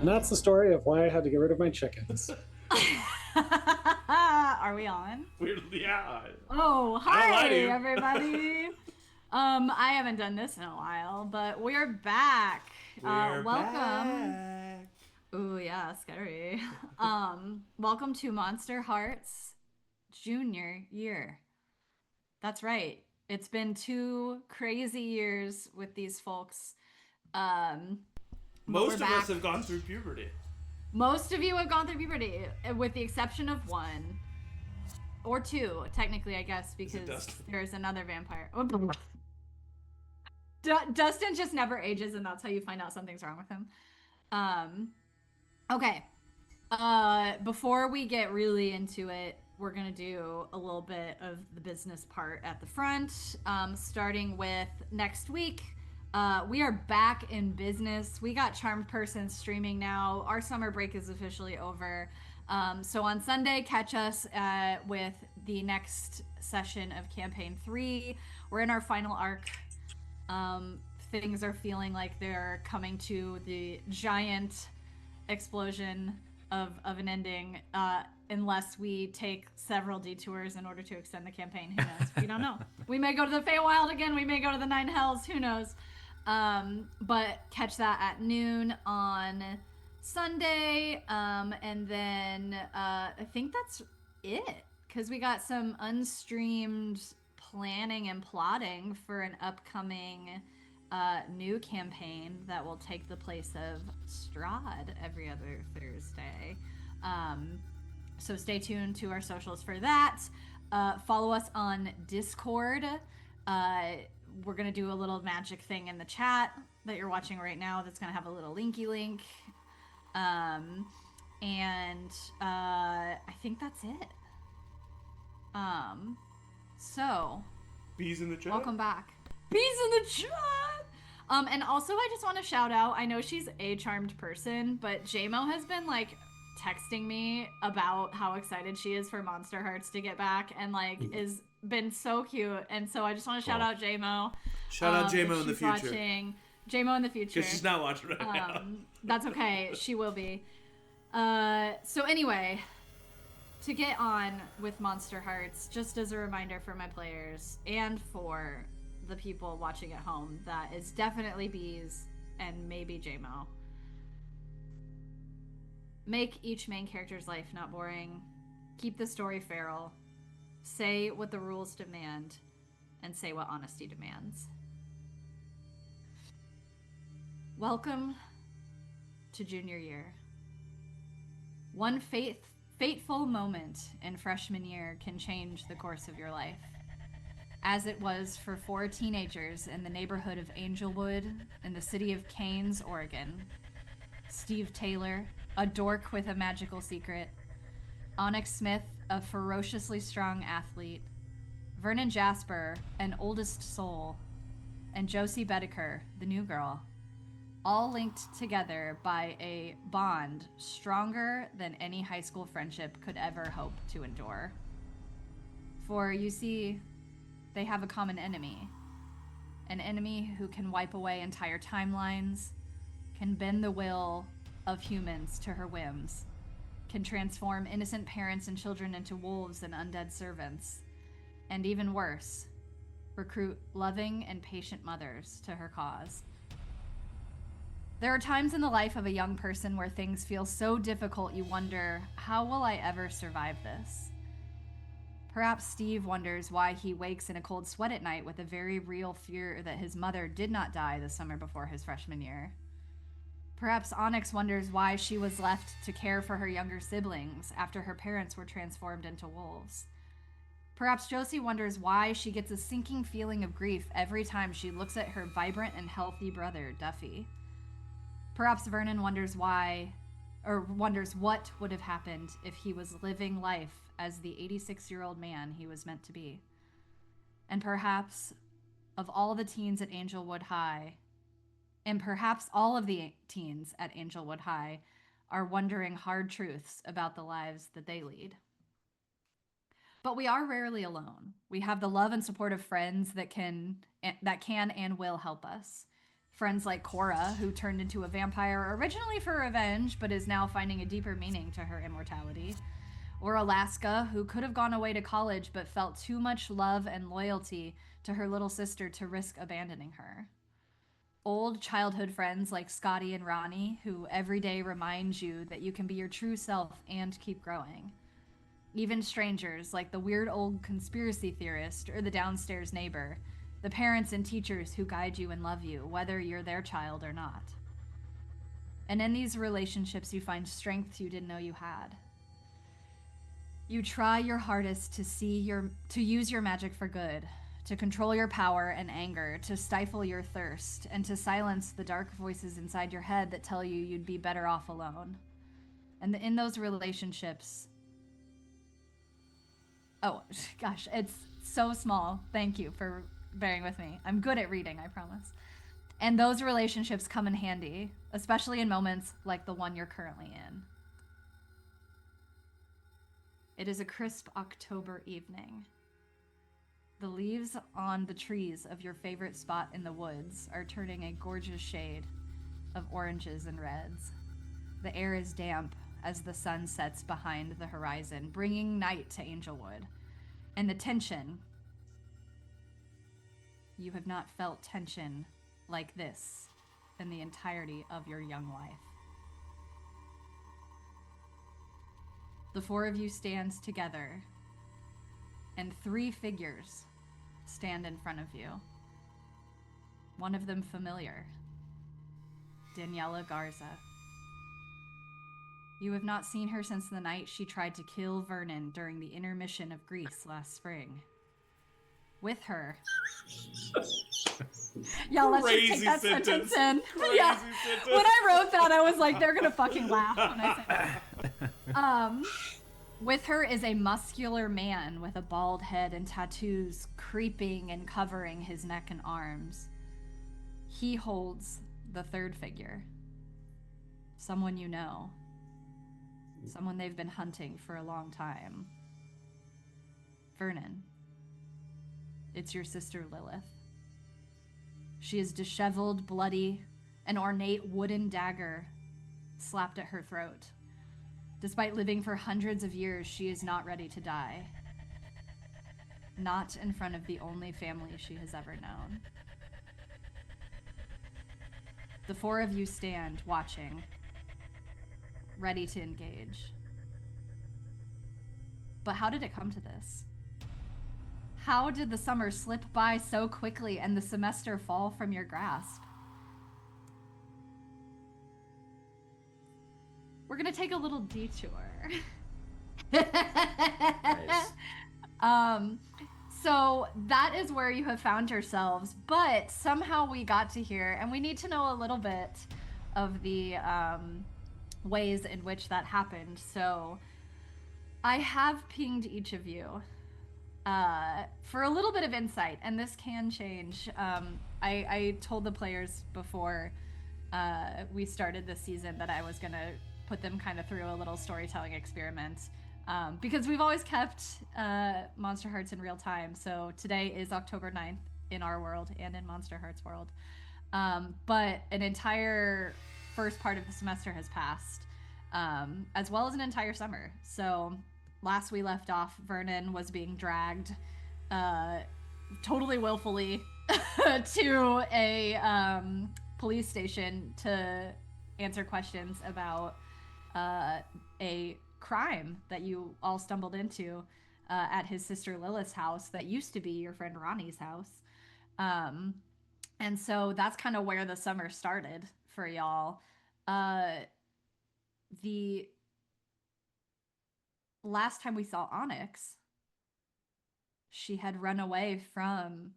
And that's the story of why I had to get rid of my chickens. Are we on? Yeah. Oh, I don't lie to hi you. everybody. I haven't done this in a while, but we're back. We're Welcome. back. Ooh, yeah, scary. Welcome to Monsterhearts Junior Year. That's right. It's been 2 crazy years with these folks. Um, but we're Most of us back. have gone through puberty. Most of you have gone through puberty, with the exception of one. Or two, technically, I guess, because there's another vampire. Dustin just never ages, and that's how you find out something's wrong with him. Um, okay. Before we get really into it, we're gonna do a little bit of the business part at the front. Starting with next week. We are back in business. We got CharmedPersons streaming now. Our summer break is officially over. So on Sunday, catch us with the next session of Campaign 3. We're in our final arc. Things are feeling like they're coming to the giant explosion of an ending, unless we take several detours in order to extend the campaign. Who knows? We don't know. We may go to the Feywild again. We may go to the Nine Hells. Who knows? But catch that at noon on Sunday. And then I think that's it, because we got some unstreamed planning and plotting for an upcoming new campaign that will take the place of Strahd every other Thursday. So stay tuned to our socials for that. Follow us on Discord. We're going to do a little magic thing in the chat that you're watching right now that's going to have a little linky link. And I think that's it. So Bees in the chat. welcome back. Bees in the chat. And also I just want to shout out, I know she's a charmed person, but JMO has been like texting me about how excited she is for Monsterhearts to get back, and like is been so cute. And so I just want to shout out JMO. Shout out JMO in the future. Watching JMO in the future. Because she's not watching right now. That's okay. She will be. So anyway, to get on with Monsterhearts, just as a reminder for my players and for the people watching at home, that is definitely Bees and maybe JMO. Make each main character's life not boring. Keep the story feral. Say what the rules demand, and say what honesty demands. Welcome to Junior Year. One fateful moment in freshman year can change the course of your life, as it was for 4 teenagers in the neighborhood of Angelwood in the city of Keynes, Oregon. Steve Taylor, a dork with a magical secret. Onyx Smith, a ferociously strong athlete. Vernon Jasper, an oldest soul. And Josie Betteker, the new girl. All linked together by a bond stronger than any high school friendship could ever hope to endure. For, you see, they have a common enemy. An enemy who can wipe away entire timelines, can bend the will of humans to her whims, can transform innocent parents and children into wolves and undead servants, and even worse, recruit loving and patient mothers to her cause. There are times in the life of a young person where things feel so difficult you wonder, how will I ever survive this? Perhaps Steve wonders why he wakes in a cold sweat at night with a very real fear that his mother did not die the summer before his freshman year. Perhaps Onyx wonders why she was left to care for her younger siblings after her parents were transformed into wolves. Perhaps Josie wonders why she gets a sinking feeling of grief every time she looks at her vibrant and healthy brother, Duffy. Perhaps Vernon wonders what would have happened if he was living life as the 86-year-old man he was meant to be. And perhaps, of all the teens at Angelwood High, and perhaps all of the teens at Angelwood High are wondering hard truths about the lives that they lead. But we are rarely alone. We have the love and support of friends that can and will help us. Friends like Cora, who turned into a vampire originally for revenge, but is now finding a deeper meaning to her immortality. Or Alaska, who could have gone away to college but felt too much love and loyalty to her little sister to risk abandoning her. Old childhood friends like Scotty and Ronni, who every day remind you that you can be your true self and keep growing. Even strangers like the weird old conspiracy theorist or the downstairs neighbor, the parents and teachers who guide you and love you, whether you're their child or not. And in these relationships, you find strength you didn't know you had. You try your hardest to use your magic for good, to control your power and anger, to stifle your thirst, and to silence the dark voices inside your head that tell you you'd be better off alone. And in those relationships... Oh, gosh, it's so small. Thank you for bearing with me. I'm good at reading, I promise. And those relationships come in handy, especially in moments like the one you're currently in. It is a crisp October evening. The leaves on the trees of your favorite spot in the woods are turning a gorgeous shade of oranges and reds. The air is damp as the sun sets behind the horizon, bringing night to Angelwood. And the tension... You have not felt tension like this in the entirety of your young life. The four of you stand together, and three figures stand in front of you. One of them familiar, Daniela Garza. You have not seen her since the night she tried to kill Vernon during the intermission of Greece last spring. With her... Yeah, let's just take that sentence in. Yeah. Sentence. When I wrote that, I was like, they're gonna fucking laugh when I say that. With her is a muscular man with a bald head and tattoos creeping and covering his neck and arms. He holds the third figure. Someone you know. Someone they've been hunting for a long time. Vernon. It's your sister Lilith. She is disheveled, bloody, an ornate wooden dagger slapped at her throat. Despite living for hundreds of years, she is not ready to die. Not in front of the only family she has ever known. The four of you stand, watching, ready to engage. But how did it come to this? How did the summer slip by so quickly and the semester fall from your grasp? We're gonna take a little detour. Nice. So that is where you have found yourselves, but somehow we got to here, and we need to know a little bit of the ways in which that happened. So I have pinged each of you for a little bit of insight, and this can change. I told the players before we started this season that I was gonna put them kind of through a little storytelling experiment, because we've always kept Monsterhearts in real time. So today is October 9th in our world and in Monsterhearts world, but an entire first part of the semester has passed, as well as an entire summer. So last we left off, Vernon was being dragged totally willfully to a police station to answer questions about a crime that you all stumbled into at his sister Lilith's house that used to be your friend Ronnie's house. And so that's kind of where the summer started for y'all. The last time we saw Onyx, she had run away from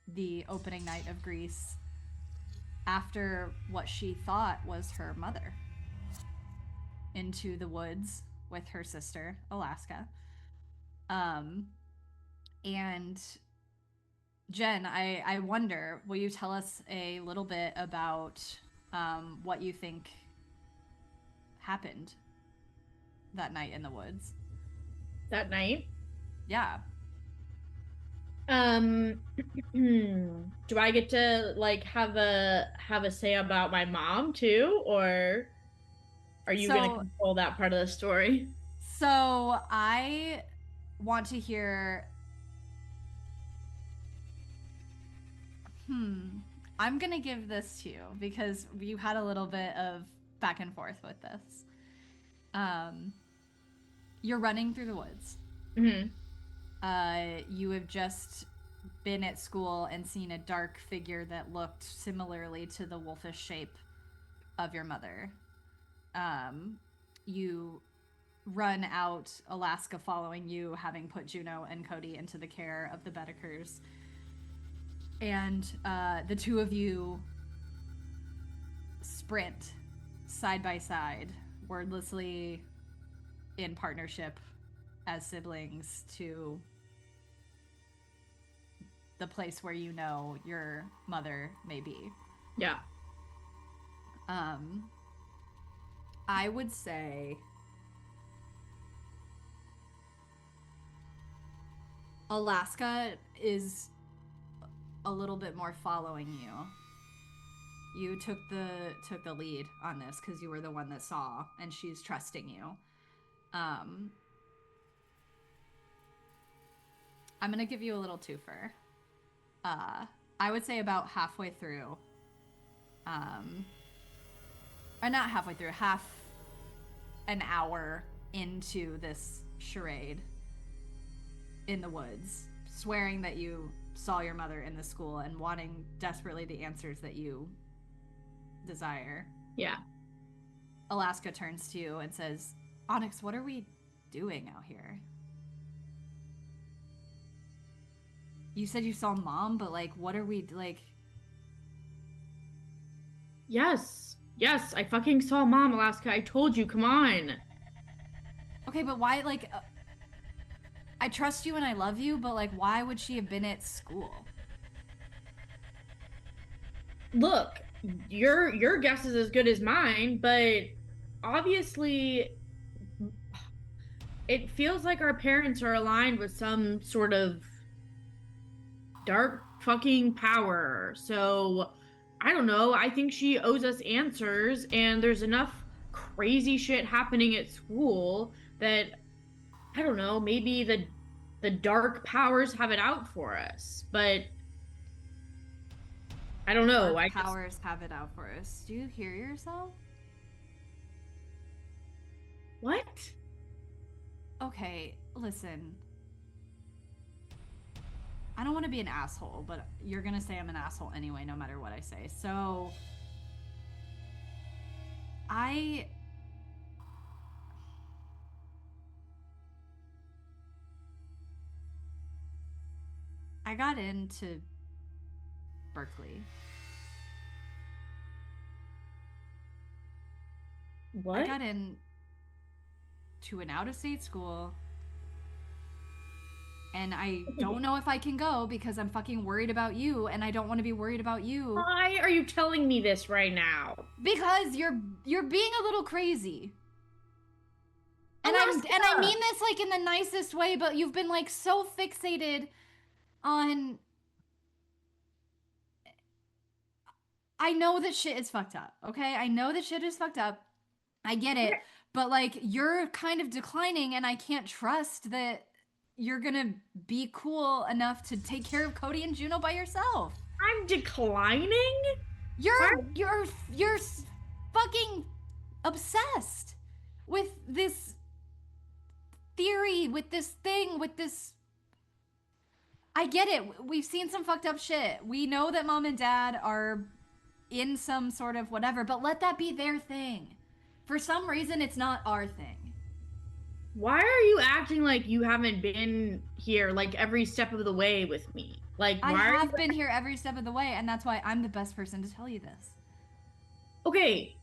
the opening night of Greece after what she thought was her mother into the woods with her sister, Alaska. And Jenn, I wonder, will you tell us a little bit about what you think happened that night in the woods? That night? Yeah. do I get to like have a say about my mom too, or are you gonna control that part of the story? So I want to hear. I'm gonna give this to you because you had a little bit of back and forth with this. You're running through the woods. Mm-hmm. You have just been at school and seen a dark figure that looked similarly to the wolfish shape of your mother. You run out, Alaska following you, having put Juno and Cody into the care of the Bettekers. And the two of you sprint side by side, wordlessly in partnership as siblings to the place where you know your mother may be. Yeah. I would say Alaska is a little bit more following you. You took the lead on this because you were the one that saw, and she's trusting you. I'm gonna give you a little twofer. I would say about halfway through, or not halfway through, half an hour into this charade in the woods, swearing that you saw your mother in the school and wanting desperately the answers that you desire. Yeah. Alaska turns to you and says, Onyx, what are we doing out here? You said you saw Mom, but like, what are we, like... Yes, I fucking saw Mom, Alaska. I told you, come on. Okay, but why, like... I trust you and I love you, but like, why would she have been at school? Look, your guess is as good as mine, but obviously it feels like our parents are aligned with some sort of dark fucking power. So I don't know. I think she owes us answers, and there's enough crazy shit happening at school that I don't know, maybe the dark powers have it out for us, but I don't know. Dark powers have it out for us. Do you hear yourself? What? Okay, listen. I don't want to be an asshole, but you're gonna say I'm an asshole anyway, no matter what I say. So, I got into Berkeley. What? I got in to an out-of-state school, and I don't know if I can go because I'm fucking worried about you, and I don't want to be worried about you. Why are you telling me this right now? Because you're being a little crazy. And Alaska! I mean this like in the nicest way, but you've been like so fixated on... I know that shit is fucked up, okay? I know that shit is fucked up. I get it. But like, you're kind of declining, and I can't trust that you're gonna be cool enough to take care of Cody and Juno by yourself. I'm declining? You're fucking obsessed with this theory, with this thing, with this... I get it. We've seen some fucked up shit. We know that Mom and Dad are in some sort of whatever, but let that be their thing. For some reason, it's not our thing. Why are you acting like you haven't been here like every step of the way with me? Like, I have been here every step of the way, and that's why I'm the best person to tell you this. Okay,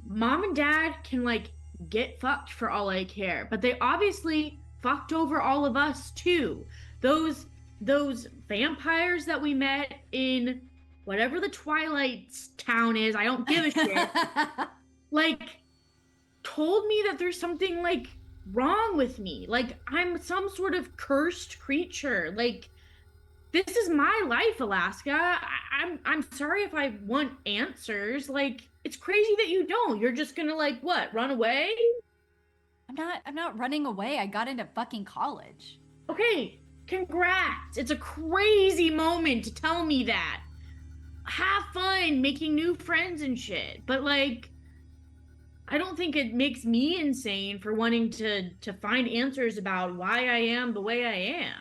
Mom and Dad can like get fucked for all I care, but they obviously fucked over all of us too. Those vampires that we met in whatever the Twilight town is, I don't give a shit. Like, told me that there's something like wrong with me. Like, I'm some sort of cursed creature. Like, this is my life, Alaska. I I'm sorry if I want answers. Like, it's crazy that you don't. You're just gonna like what? Run away? I'm not running away. I got into fucking college. Okay, congrats. It's a crazy moment to tell me that. Have fun making new friends and shit. But like, I don't think it makes me insane for wanting to find answers about why I am the way I am.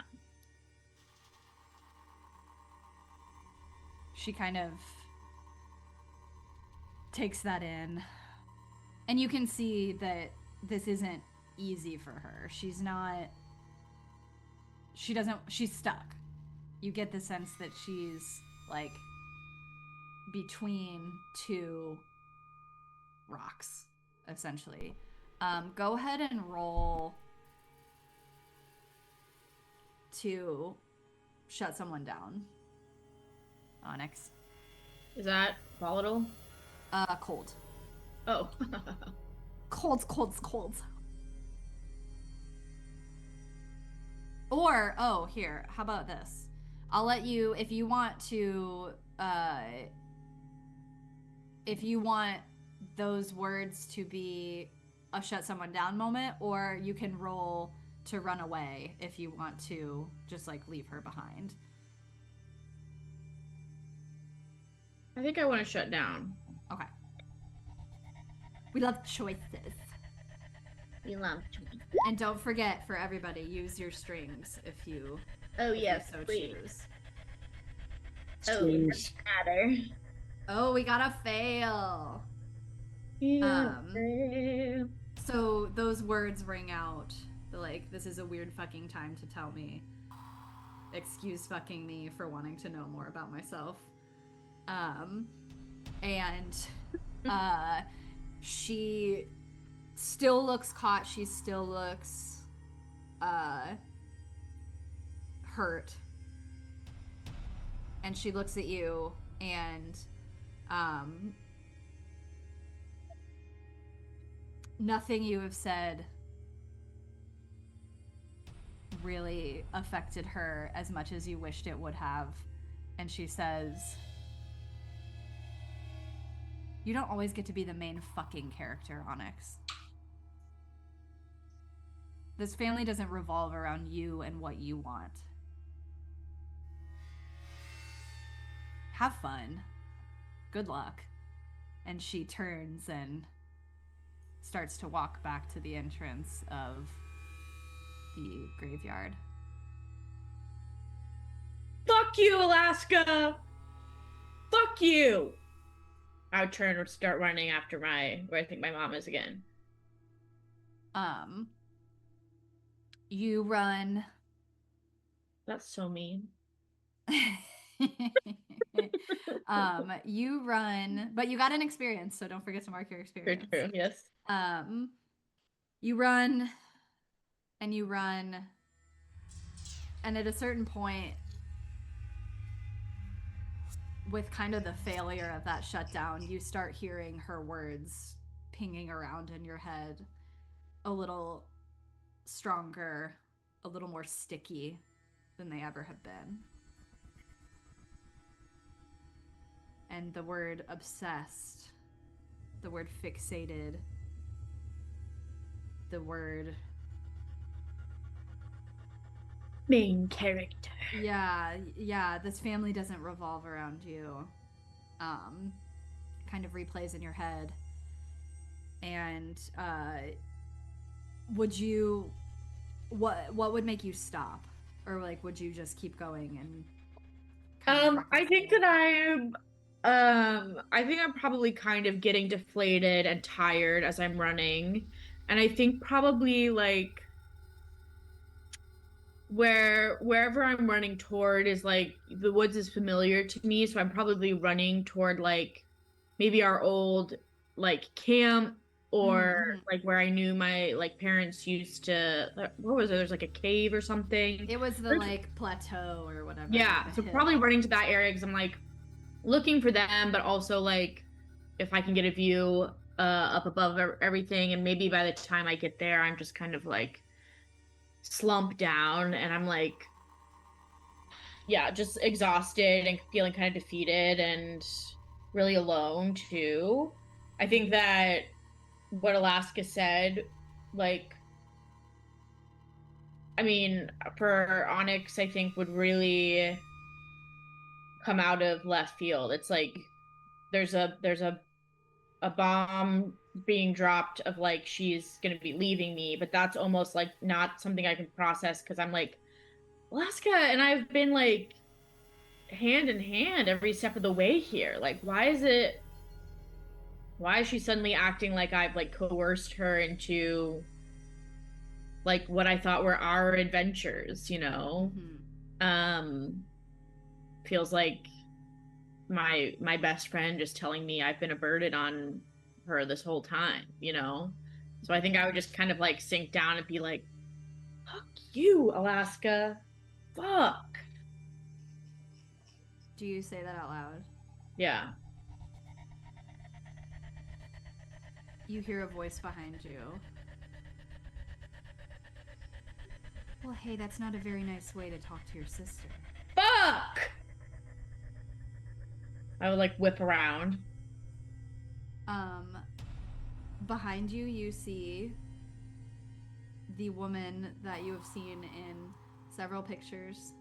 She kind of takes that in. And you can see that this isn't easy for her. She's stuck. You get the sense that she's like between two rocks, essentially. Go ahead and roll to shut someone down. Onyx. Is that volatile? Cold. Oh. Cold. Or, here, how about this? I'll let you, if you want those words to be a shut someone down moment, or you can roll to run away if you want to just like leave her behind. I think I want to shut down. Okay. We love choices. We love choices. And don't forget, for everybody, use your strings if you so choose. Strings. Matter. Oh, we got a fail. So those words ring out. Like, this is a weird fucking time to tell me. Excuse fucking me for wanting to know more about myself. She still looks caught. She still looks hurt. And she looks at you and nothing you have said really affected her as much as you wished it would have. And she says, "You don't always get to be the main fucking character, Onyx. This family doesn't revolve around you and what you want. Have fun. Good luck." And she turns and starts to walk back to the entrance of the graveyard. Fuck you, Alaska! Fuck you! I would turn or start running after where I think my mom is again. You run. That's so mean. You run, but you got an experience, so don't forget to mark your experience. True, yes. You run, and you run, and at a certain point, with kind of the failure of that shutdown, you start hearing her words pinging around in your head a little stronger, a little more sticky than they ever have been. And the word obsessed, the word fixated, the word main character. Yeah, this family doesn't revolve around you. Kind of replays in your head. And what would make you stop? Or like would you just keep going and I think that I think I'm probably kind of getting deflated and tired as I'm running. And I think probably like wherever I'm running toward is like the woods is familiar to me, so I'm probably running toward like maybe our old like camp or like where I knew my like parents used to what was it? There's like a cave or something. It was the like plateau or whatever. Yeah, so probably running to that area because I'm like looking for them, but also like if I can get a view up above everything, and maybe by the time I get there I'm just kind of like slump down and I'm like yeah, just exhausted and feeling kind of defeated and really alone too. I think that what Alaska said, like, I mean, for Onyx, I think would really come out of left field. It's like there's a bomb being dropped of like she's gonna be leaving me, but that's almost like not something I can process because I'm like, Alaska and I've been like hand in hand every step of the way here. Like, why is she suddenly acting like I've like coerced her into like what I thought were our adventures, you know? Feels like my best friend just telling me I've been a burden on her this whole time, you know? So I think I would just kind of like sink down and be like, fuck you, Alaska. Fuck. Do you say that out loud? Yeah. You hear a voice behind you. Well, hey, that's not a very nice way to talk to your sister. Fuck! I would like whip around. Behind you, you see the woman that you have seen in several pictures.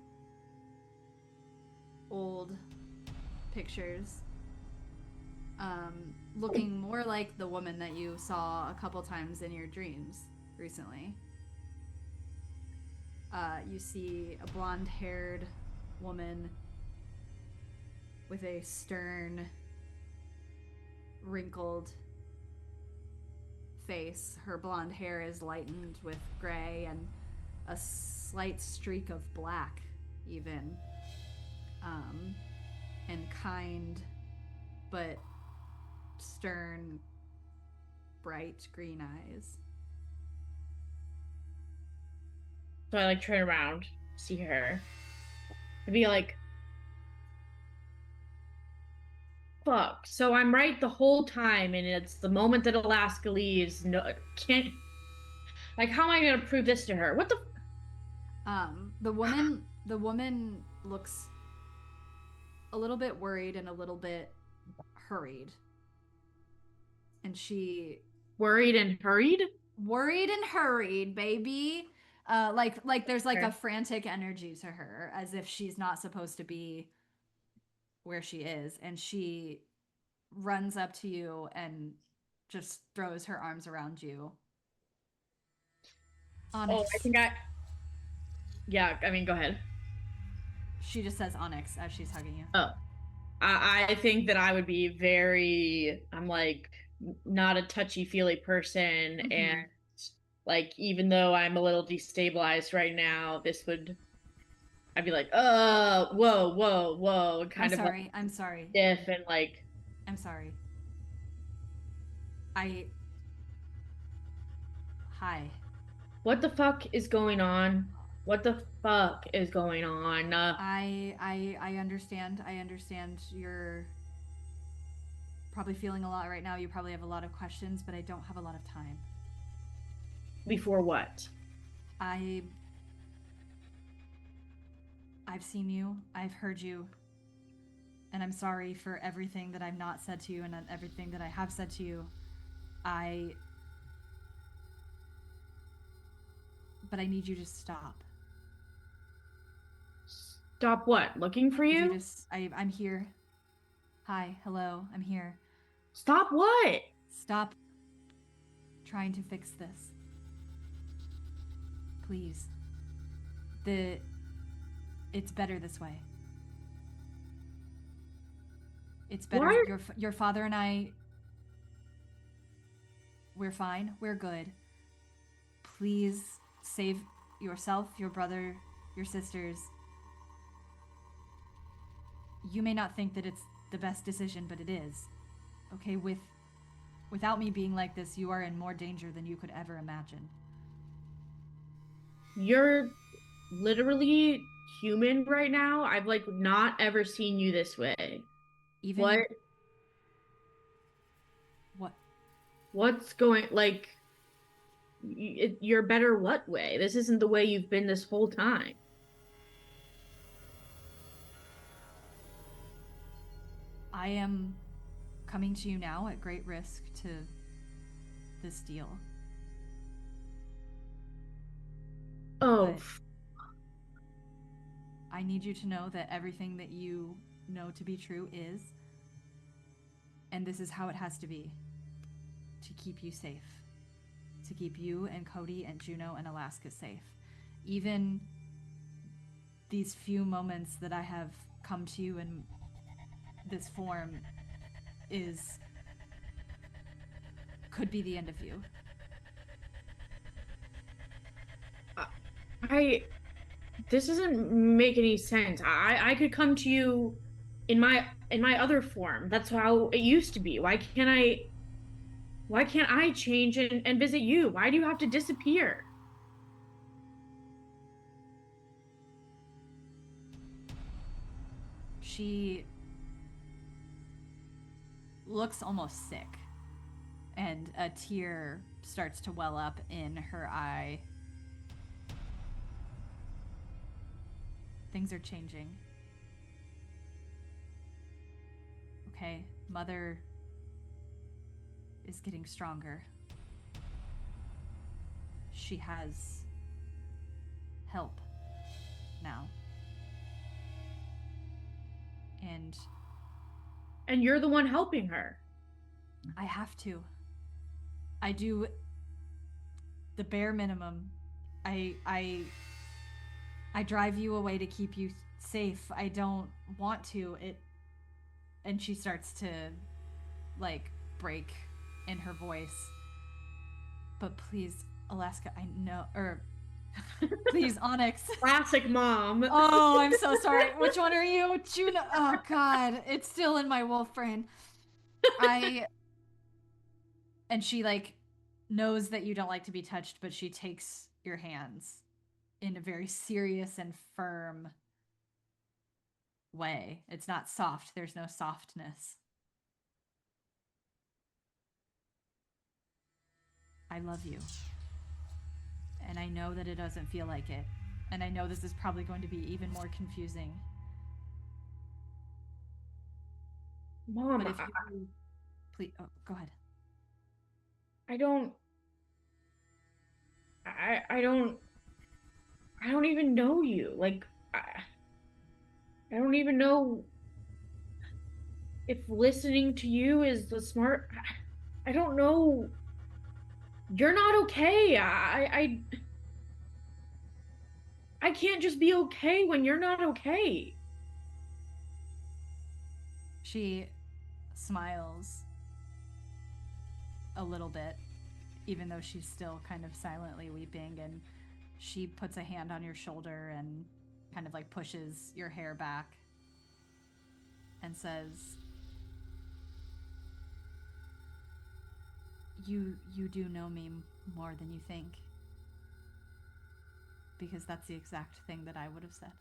Old pictures. Looking more like the woman that you saw a couple times in your dreams recently. You see a blonde-haired woman with a stern, wrinkled face. Her blonde hair is lightened with gray and a slight streak of black, even. And kind, but stern, bright green eyes. So I like turn around, see her, and be like, fuck. So I'm right the whole time, and it's the moment that Alaska leaves. No, can't. Like, how am I gonna prove this to her? What the? The woman looks a little bit worried and a little bit hurried, and she worried and hurried. Worried and hurried, baby. Like there's like a frantic energy to her, as if she's not supposed to be where she is, and she runs up to you and just throws her arms around you. Onyx. Oh, yeah, I mean, go ahead. She just says Onyx as she's hugging you. Oh, I think that I would be I'm like not a touchy-feely person, and like, even though I'm a little destabilized right now, I'd be like, whoa, kind of sorry. like, I'm sorry. Stiff and like, I'm sorry. Hi. What the fuck is going on? What the fuck is going on? I understand. I understand you're probably feeling a lot right now. You probably have a lot of questions, but I don't have a lot of time. Before what? I've seen you. I've heard you. And I'm sorry for everything that I've not said to you and everything that I have said to you. But I need you to stop. Stop what? Looking for you? I'm here. Hi, hello, I'm here. Stop what? Stop trying to fix this. Please. It's better this way. It's better. What? Your father and I, we're fine. We're good. Please save yourself, your brother, your sisters. You may not think that it's the best decision, but it is. Okay, without me being like this, you are in more danger than you could ever imagine. You're literally human right now. I've like not ever seen you this way. Even what? What's going, like, you're better what way? This isn't the way you've been this whole time. I am coming to you now at great risk to this deal. Oh. But I need you to know that everything that you know to be true is, and this is how it has to be, to keep you safe. To keep you and Cody and Juno and Alaska safe. Even these few moments that I have come to you in this form could be the end of you. This doesn't make any sense. I could come to you in my other form. That's how it used to be. Why can't I change and visit you? Why do you have to disappear? She looks almost sick, and a tear starts to well up in her eye. Things are changing. Okay, Mother is getting stronger. She has help now. And you're the one helping her. I have to. I do the bare minimum. I drive you away to keep you safe. I don't want to. And she starts to like break in her voice. But please, Alaska, I know, or please, Onyx. Classic mom. Oh, I'm so sorry. Which one are you? Juno. Oh God, it's still in my wolf brain. And she like knows that you don't like to be touched, but she takes your hands in a very serious and firm way. It's not soft. There's no softness. I love you. And I know that it doesn't feel like it. And I know this is probably going to be even more confusing. Mom, but if you please, oh, go ahead. I don't even know you. Like, I don't even know if listening to you is the smart. I don't know. You're not okay. I can't just be okay when you're not okay. She smiles a little bit, even though she's still kind of silently weeping, and she puts a hand on your shoulder and kind of like pushes your hair back and says, you do know me more than you think, because that's the exact thing that I would have said.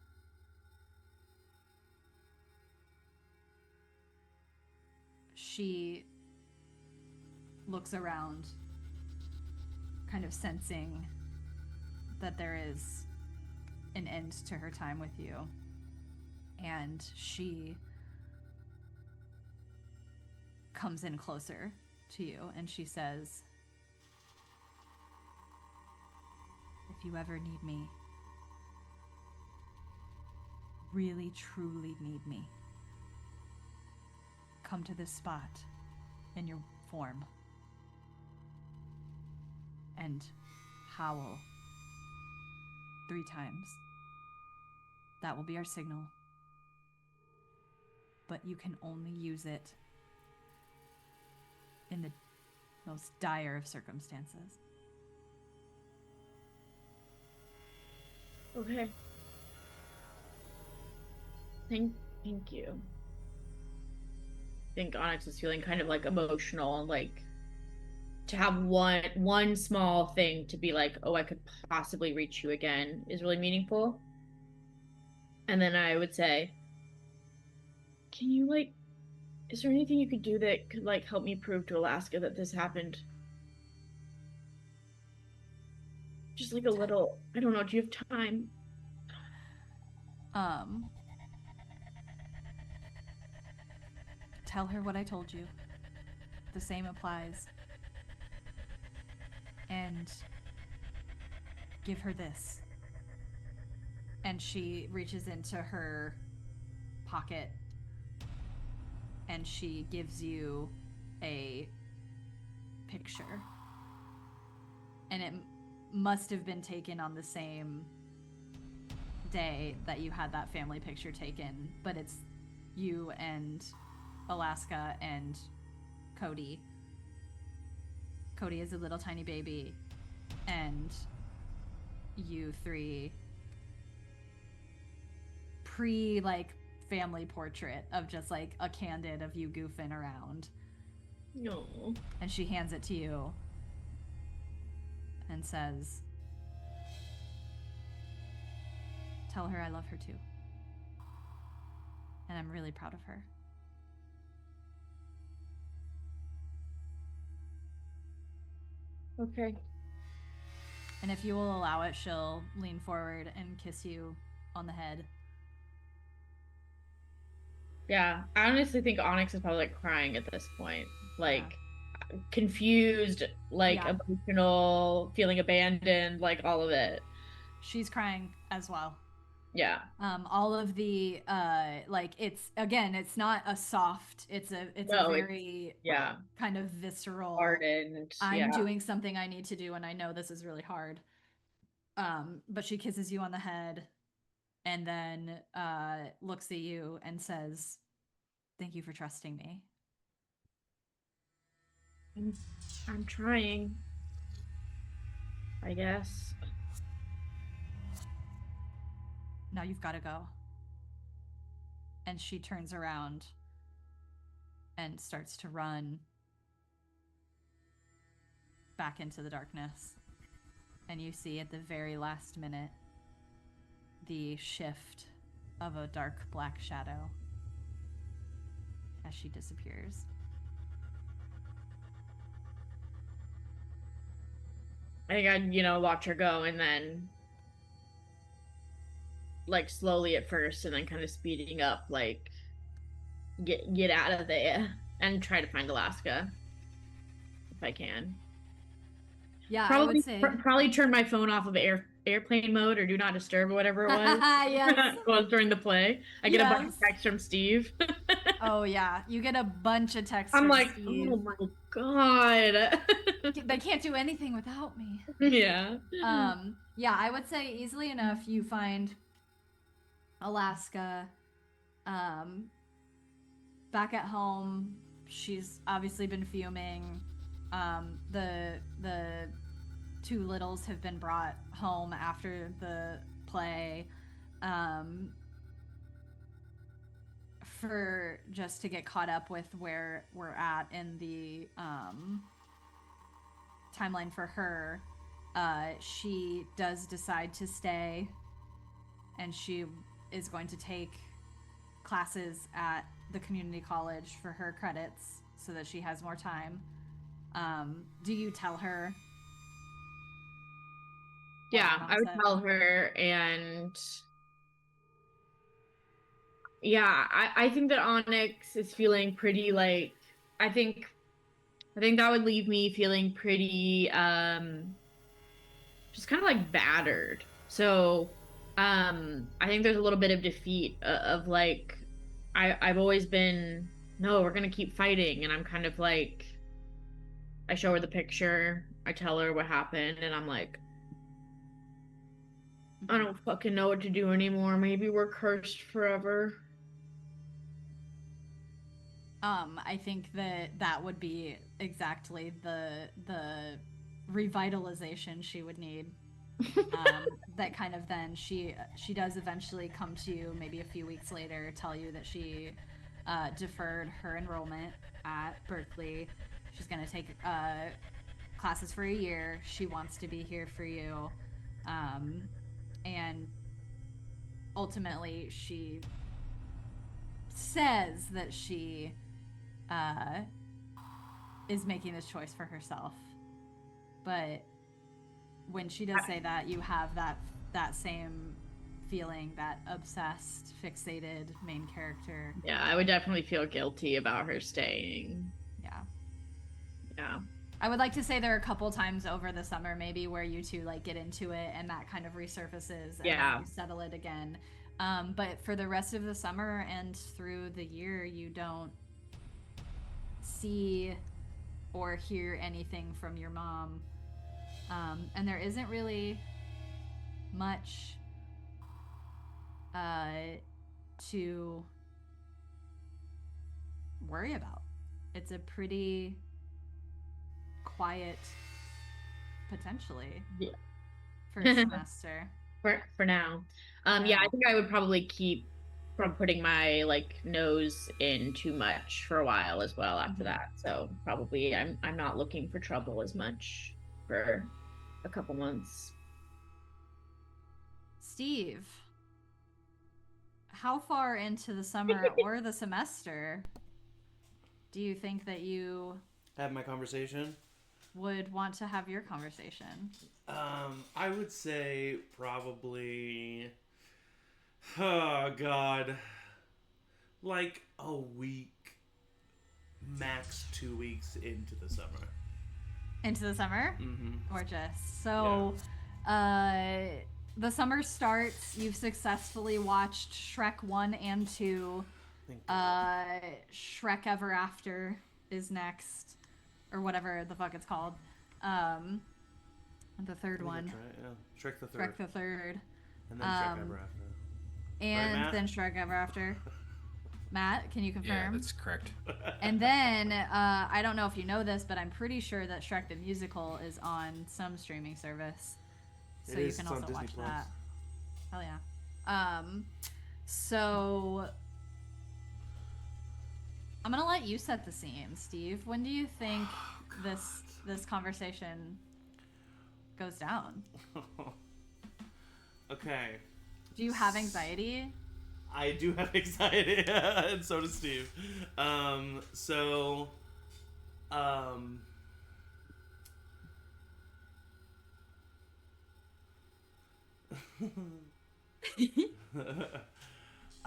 She looks around, kind of sensing that there is an end to her time with you. And she comes in closer to you and she says, if you ever need me, really truly need me, come to this spot in your form and howl 3 times. That will be our signal. But you can only use it in the most dire of circumstances. Okay. Thank you. I think Onyx is feeling kind of like emotional and like to have one small thing to be like, oh, I could possibly reach you again is really meaningful. And then I would say, can you like, is there anything you could do that could like help me prove to Alaska that this happened? Just like a little, I don't know, do you have time? Tell her what I told you. The same applies. And give her this. And she reaches into her pocket and she gives you a picture. And it must have been taken on the same day that you had that family picture taken, but it's you and Alaska and Cody. Cody is a little tiny baby, and you three family portrait of just like a candid of you goofing around. No. And she hands it to you and says, tell her I love her too. And I'm really proud of her. Okay. And if you will allow it, she'll lean forward and kiss you on the head. Yeah, I honestly think Onyx is probably like crying at this point. Like, confused, like emotional, feeling abandoned, like all of it. She's crying as well. Yeah. All of the it's not a soft, it's a very kind of visceral, hardened. I'm doing something I need to do and I know this is really hard. But she kisses you on the head and then looks at you and says, thank you for trusting me. I'm trying, I guess. Now you've got to go. And she turns around and starts to run back into the darkness. And you see at the very last minute the shift of a dark black shadow as she disappears. I think I'd, watch her go and then like slowly at first and then kind of speeding up, like get out of there and try to find Alaska if I can. Yeah, probably, I would say probably turn my phone off of airplane mode or do not disturb or whatever it was. Yes. Well, during the play, I get a bunch of texts from Steve. Oh yeah, you get a bunch of texts. I'm from like, Steve. oh my god. They can't do anything without me. Yeah. Yeah, I would say easily enough you find Alaska back at home. She's obviously been fuming. The two littles have been brought home after the play for just to get caught up with where we're at in the timeline for her. She does decide to stay, and she is going to take classes at the community college for her credits so that she has more time. Do you tell her? Yeah, I would tell her, and yeah, I think that Onyx is feeling pretty like I think that would leave me feeling pretty just kind of like battered. So I think there's a little bit of defeat of like I've always been, no, we're gonna keep fighting, and I'm kind of like, I show her the picture, I tell her what happened, and I'm like, I don't fucking know what to do anymore. Maybe we're cursed forever. I think that would be exactly the revitalization she would need. That kind of then she does eventually come to you maybe a few weeks later, tell you that she deferred her enrollment at Berkeley. She's going to take classes for a year. She wants to be here for you. And ultimately she says that she is making this choice for herself. But when she does say that, you have that same feeling that obsessed, fixated main character. Yeah, I would definitely feel guilty about her staying. Yeah. Yeah. I would like to say there are a couple times over the summer maybe where you two like get into it and that kind of resurfaces and Yeah. you settle it again. But for the rest of the summer and through the year, you don't see or hear anything from your mom. And there isn't really much to worry about. It's a pretty quiet, potentially, first semester. For now. Yeah, I think I would probably keep from putting my like nose in too much for a while as well after that. So probably I'm not looking for trouble as much for a couple months. Steve, how far into the summer or the semester do you think that you Have my conversation? would want to have your conversation? I would say probably, oh God, like a week, max 2 weeks into the summer. Into the summer? Mm-hmm. Gorgeous. So, the summer starts. You've successfully watched Shrek 1 and 2. Shrek Ever After is next, or whatever the fuck it's called. The third one. Right, yeah. Shrek the Third. Shrek the Third. And then Shrek Ever After. And Right, then Shrek Ever After. Matt, can you confirm? Yeah, that's correct. And then, I don't know if you know this, but I'm pretty sure that Shrek the Musical is on some streaming service. So you can also watch that. Hell yeah. So I'm gonna let you set the scene, Steve. When do you think this conversation goes down? Okay. Do you have anxiety? I do have anxiety, and so does Steve. I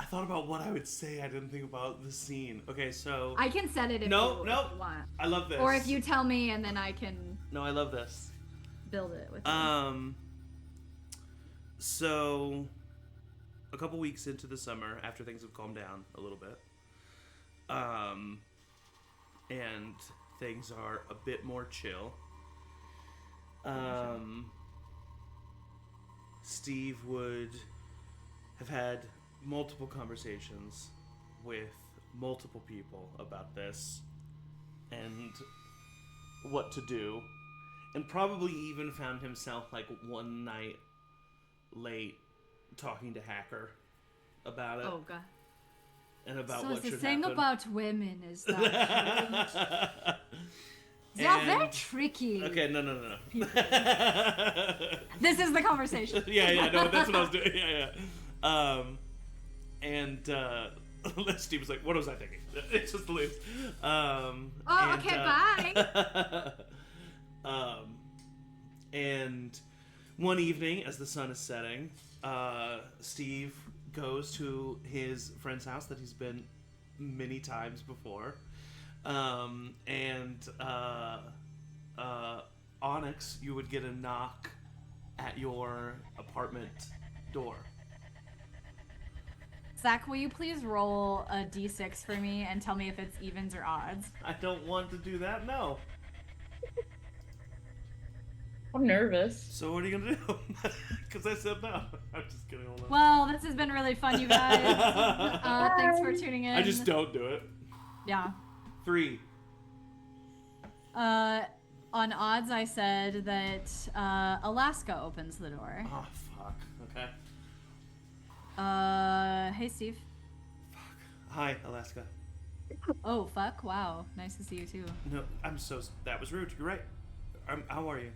thought about what I would say. I didn't think about the scene. Okay, so I can set it if you want. I love this. Or if you tell me and then I can No, I love this. build it with you. So a couple weeks into the summer, after things have calmed down a little bit, and things are a bit more chill, Steve would have had multiple conversations with multiple people about this and what to do, and probably even found himself like one night late talking to Hacker about it. Oh god. And about so what the should thing happen. about women is that they are very tricky. Okay, no. This is the conversation. yeah, no, that's what I was doing. Yeah. Steve was like, "What was I thinking?" It's just the leaves. Okay, bye. And one evening, as the sun is setting, Steve goes to his friend's house that he's been many times before. Onyx, you would get a knock at your apartment door. Zach, will you please roll a d6 for me and tell me if it's evens or odds? I don't want to do that, no. I'm nervous. So what are you gonna do? Because I said no. I'm just kidding. Hold on. Well, this has been really fun, you guys. Thanks for tuning in. I just don't do it. Yeah. 3. On odds, I said that Alaska opens the door. Oh, fuck. Okay. Hey, Steve. Fuck. Hi, Alaska. Oh, fuck. Wow. Nice to see you, too. No, that was rude. You're right. How are you?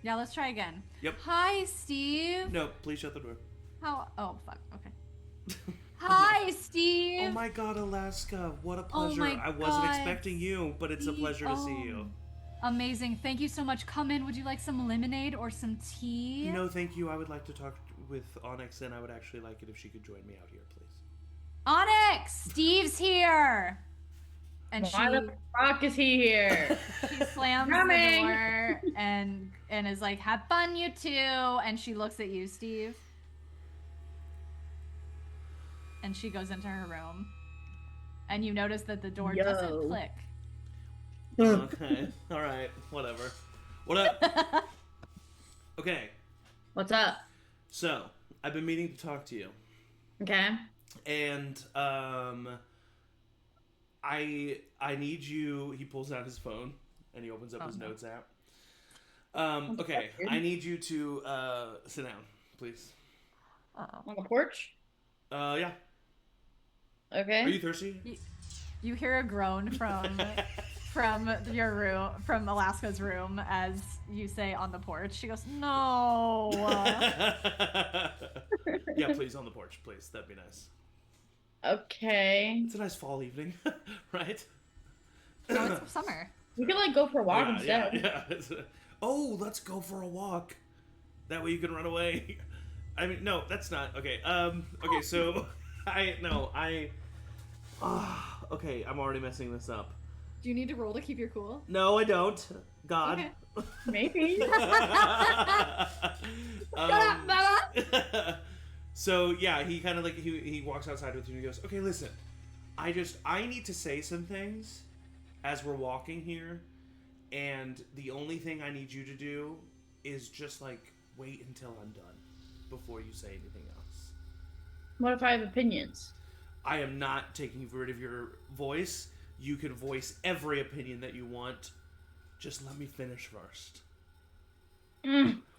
Yeah, let's try again. Yep. Hi, Steve. No, please shut the door. Oh, fuck. Okay. Hi, Steve. Oh my god, Alaska. What a pleasure. my I wasn't God, expecting you, but it's a pleasure to see you. Amazing. Thank you so much. Come in. Would you like some lemonade or some tea? No, thank you. I would like to talk with Onyx, and I would actually like it if she could join me out here, please. Onyx, Steve's here. And Why the fuck is he here? she slams Coming. the door and is like, "Have fun, you two." And she looks at you, Steve. And she goes into her room. And you notice that the door doesn't click. Okay. All right. Whatever. What up? Okay. What's up? So, I've been meaning to talk to you. Okay. And, I need you... He pulls out his phone, and he opens up his notes app. Okay. I need you to, sit down, please. On the porch? Yeah. Okay. Are you thirsty? You hear a groan from your room, from Alaska's room, as you say on the porch. She goes, "No." Yeah, please, on the porch, please. That'd be nice. Okay. It's a nice fall evening, right? No, it's summer. We could like go for a walk instead. Yeah. Oh, let's go for a walk. That way you can run away. I mean, no, that's not okay. Okay, so okay, I'm already messing this up. Do you need to roll to keep your cool? No, I don't. God. Okay. Maybe. Shut up, Bella! So yeah, he kind of like he walks outside with you and he goes, "Okay, listen, I need to say some things as we're walking here, and the only thing I need you to do is just like wait until I'm done before you say anything else." What if I have opinions? I am not taking rid of your voice. You can voice every opinion that you want. Just let me finish first.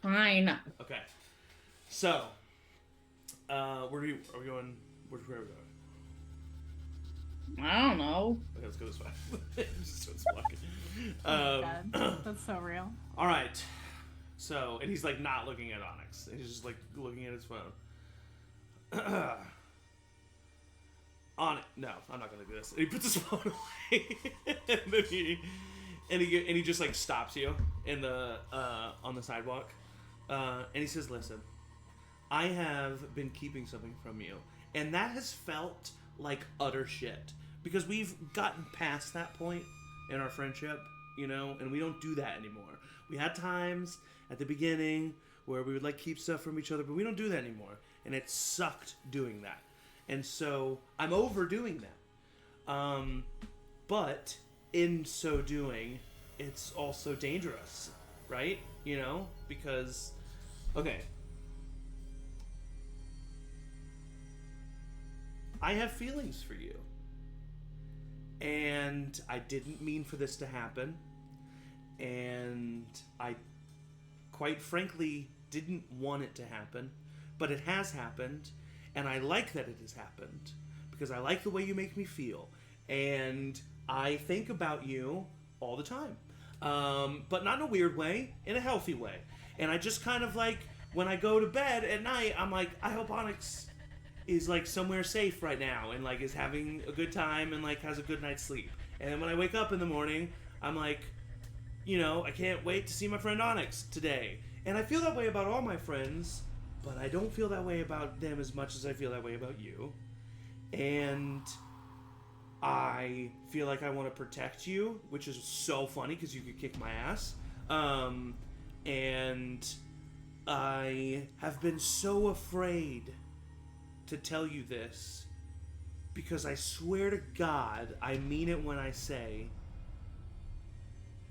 Fine. Okay. So, are we going? Where are we going? I don't know. Okay, let's go this way. Just starts walking. Oh my God. That's so real. All right. So, and he's like not looking at Onyx. He's just like looking at his phone. Onyx. No, I'm not gonna do this. And he puts his phone away, and then he just like stops you in the on the sidewalk, and he says, "Listen, I have been keeping something from you, and that has felt like utter shit because we've gotten past that point in our friendship, you know, and we don't do that anymore. We had times at the beginning where we would like keep stuff from each other, but we don't do that anymore, and it sucked doing that. And so I'm overdoing that. But in so doing, it's also dangerous, right? You know, because, okay. I have feelings for you. And I didn't mean for this to happen. And I, quite frankly, didn't want it to happen. But it has happened. And I like that it has happened. Because I like the way you make me feel. And I think about you all the time. But not in a weird way. In a healthy way. And I just kind of like, when I go to bed at night, I'm like, I hope Onyx is like somewhere safe right now and like is having a good time and like has a good night's sleep. And then when I wake up in the morning, I'm like, you know, I can't wait to see my friend Onyx today. And I feel that way about all my friends, but I don't feel that way about them as much as I feel that way about you. And I feel like I want to protect you, which is so funny because you could kick my ass. And I have been so afraid to tell you this because I swear to God, I mean it when I say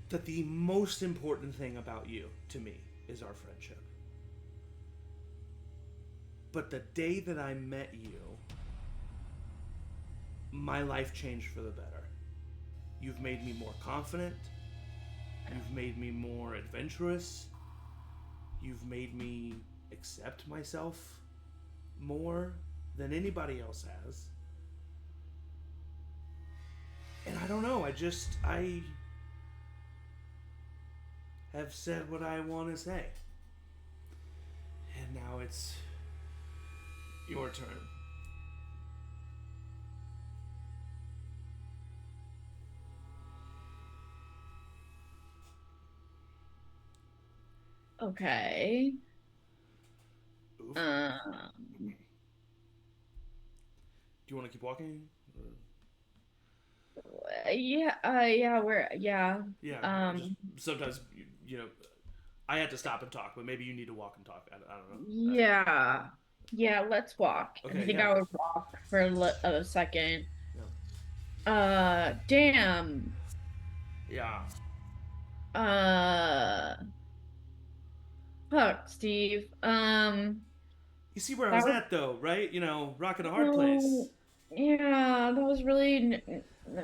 that the most important thing about you to me is our friendship. But the day that I met you, my life changed for the better. You've made me more confident. You've made me more adventurous. You've made me accept myself more than anybody else has. And I don't know, I have said what I want to say. And now it's your turn. Okay. move. Do you want to keep walking? Yeah. Yeah. Sometimes, I had to stop and talk, but maybe you need to walk and talk. I don't know. Yeah, let's walk. Okay, I think yeah. I would walk for a second. Yeah. Damn. Yeah. Fuck, Steve. You see where I That was was, at, though, right? Rocking a hard place. no, yeah, that was really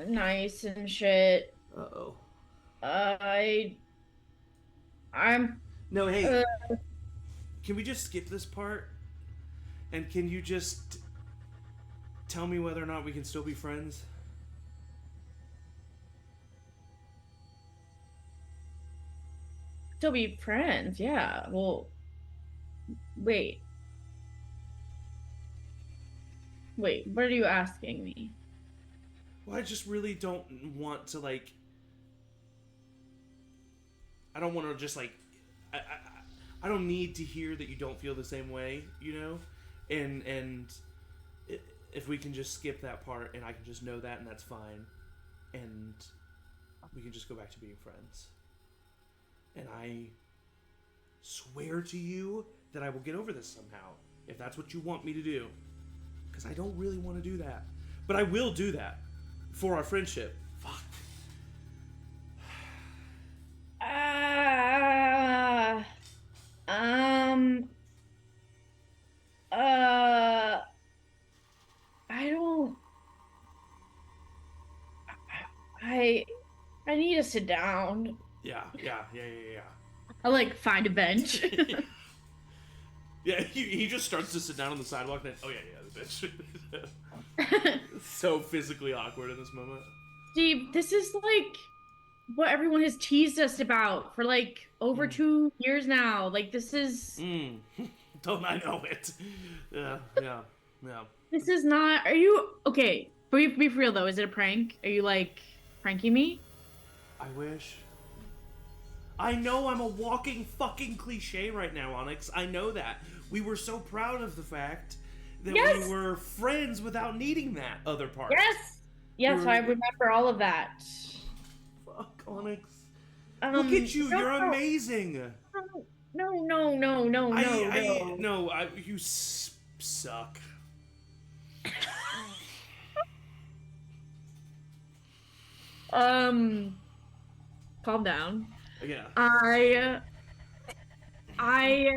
nice and shit. Uh-oh. I, I'm, No, hey, uh, can we just skip this part? And can you just tell me whether or not we can still be friends? still be friends. Yeah. Well, wait. What are you asking me? Well, I just really don't want to, I don't want to just, I don't need to hear that you don't feel the same way, And if we can just skip that part and I can just know that and that's fine. And we can just go back to being friends. And I swear to you that I will get over this somehow, if that's what you want me to do. Because I don't really want to do that. But I will do that for our friendship. Fuck. I don't. I need to sit down. Yeah. I find a bench. Yeah, he just starts to sit down on the sidewalk and then, the bitch. So physically awkward in this moment. Steve, this is what everyone has teased us about for over 2 years now. This is. Don't I know it? Yeah. This is not. Are you okay? Be for real though. Is it a prank? Are you pranking me? I wish. I know I'm a walking fucking cliche right now, Onyx. I know that. We were so proud of the fact that we were friends without needing that other part. Yes, I remember all of that. Fuck, Onyx. Look at you. No, You're amazing. No. You suck. Calm down. Yeah. I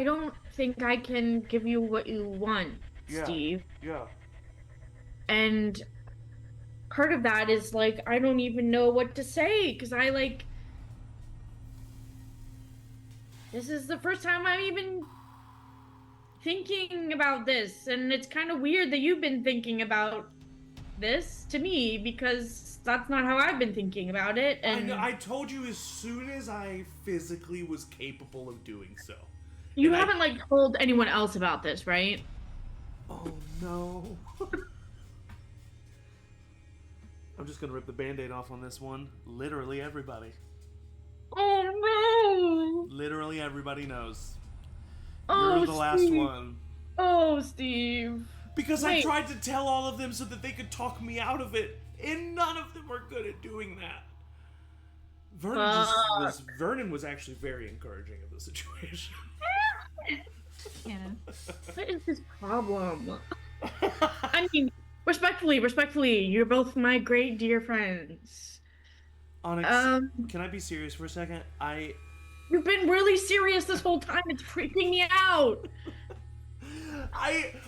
don't think I can give you what you want, Steve. Yeah. And part of that is I don't even know what to say because this is the first time I'm even thinking about this, and it's kind of weird that you've been thinking about this to me because that's not how I've been thinking about it. And I told you as soon as I physically was capable of doing so. You haven't told anyone else about this, right? Oh no. I'm just gonna rip the band-aid off on this one. Literally everybody. Oh no! Literally everybody knows. Oh, You're the last one. Oh, Steve. Because I tried to tell all of them so that they could talk me out of it, and none of them were good at doing that. Vernon was actually very encouraging of the situation. Cannon. What is his problem? I mean, respectfully, you're both my great dear friends. Onyx, can I be serious for a second? You've been really serious this whole time. It's freaking me out.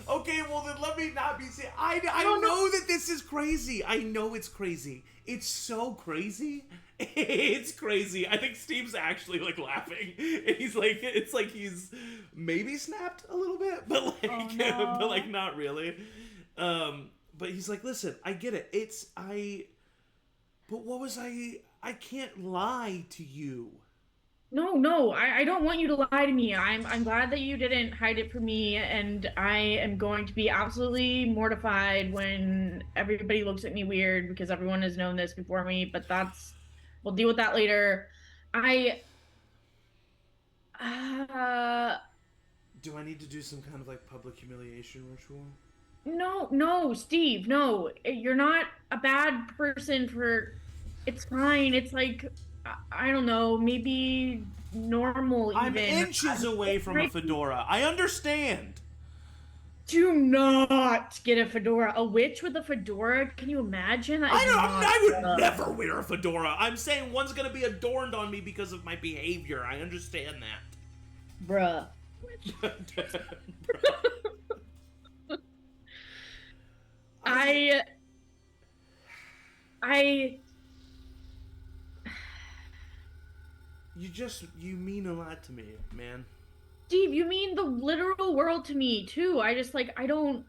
Okay, well then let me not be serious. I know that this is crazy. I know it's crazy. It's so crazy. It's crazy. I think Steve's actually laughing. And he's it's he's maybe snapped a little bit, but but not really. But he's listen, I get it. But what was I can't lie to you. No, I don't want you to lie to me. I'm glad that you didn't hide it from me, and I am going to be absolutely mortified when everybody looks at me weird because everyone has known this before me, but we'll deal with that later. Do I need to do some kind of like public humiliation ritual? No, Steve, no. You're not a bad person for. It's fine. It's like, I don't know, maybe normal even. I'm inches away from a fedora. I understand. Do not get a fedora. A witch with a fedora? Can you imagine? That is not I would good. never wear a fedora. I'm saying one's gonna be adorned on me because of my behavior. I understand that. Bruh. You mean a lot to me, man. Steve, you mean the literal world to me too. I just like I don't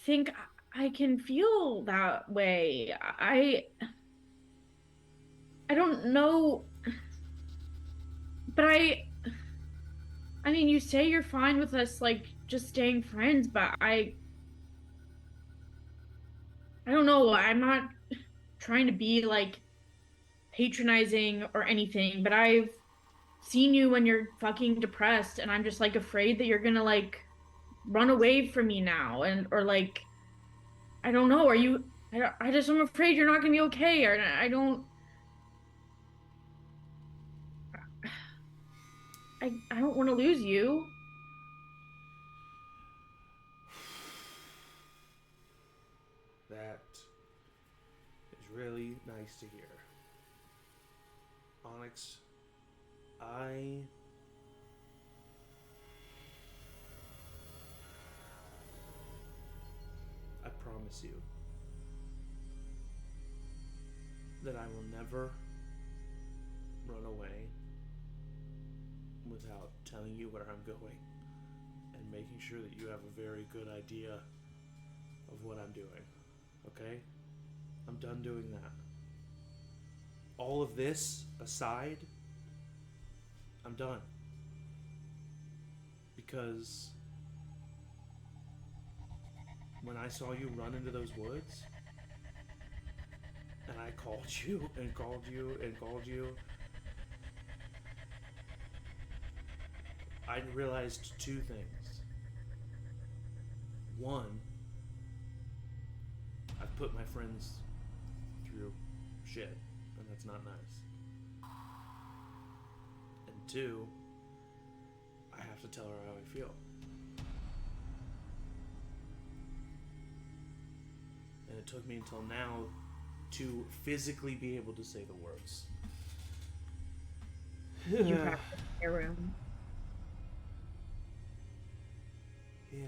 think I can feel that way. I don't know, but I mean, you say you're fine with us like just staying friends, but I don't know. I'm not trying to be like patronizing or anything, but I've seen you when you're fucking depressed, and I'm just like afraid that you're gonna like run away from me now, and or like I don't know. Are you? I'm afraid you're not gonna be okay, or I don't want to lose you. That is really nice to hear. Onyx, I promise you that I will never run away without telling you where I'm going and making sure that you have a very good idea of what I'm doing. Okay? I'm done doing that. All of this aside, I'm done. Because when I saw you run into those woods, and I called you and called you and called you, I realized two things. One, I've put my friends through shit, and that's not nice. And two, I have to tell her how I feel. And it took me until now to physically be able to say the words. You practice in your room. Yeah.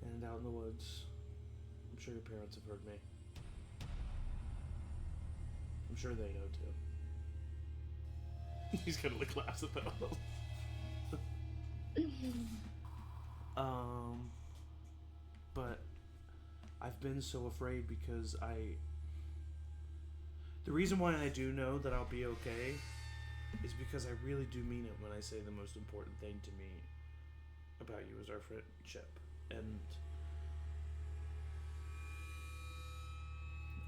And out in the woods. I'm sure your parents have heard me. I'm sure they know too. He's gonna look laughs at that. But I've been so afraid because the reason why I do know that I'll be okay is because I really do mean it when I say the most important thing to me about you is our friendship. And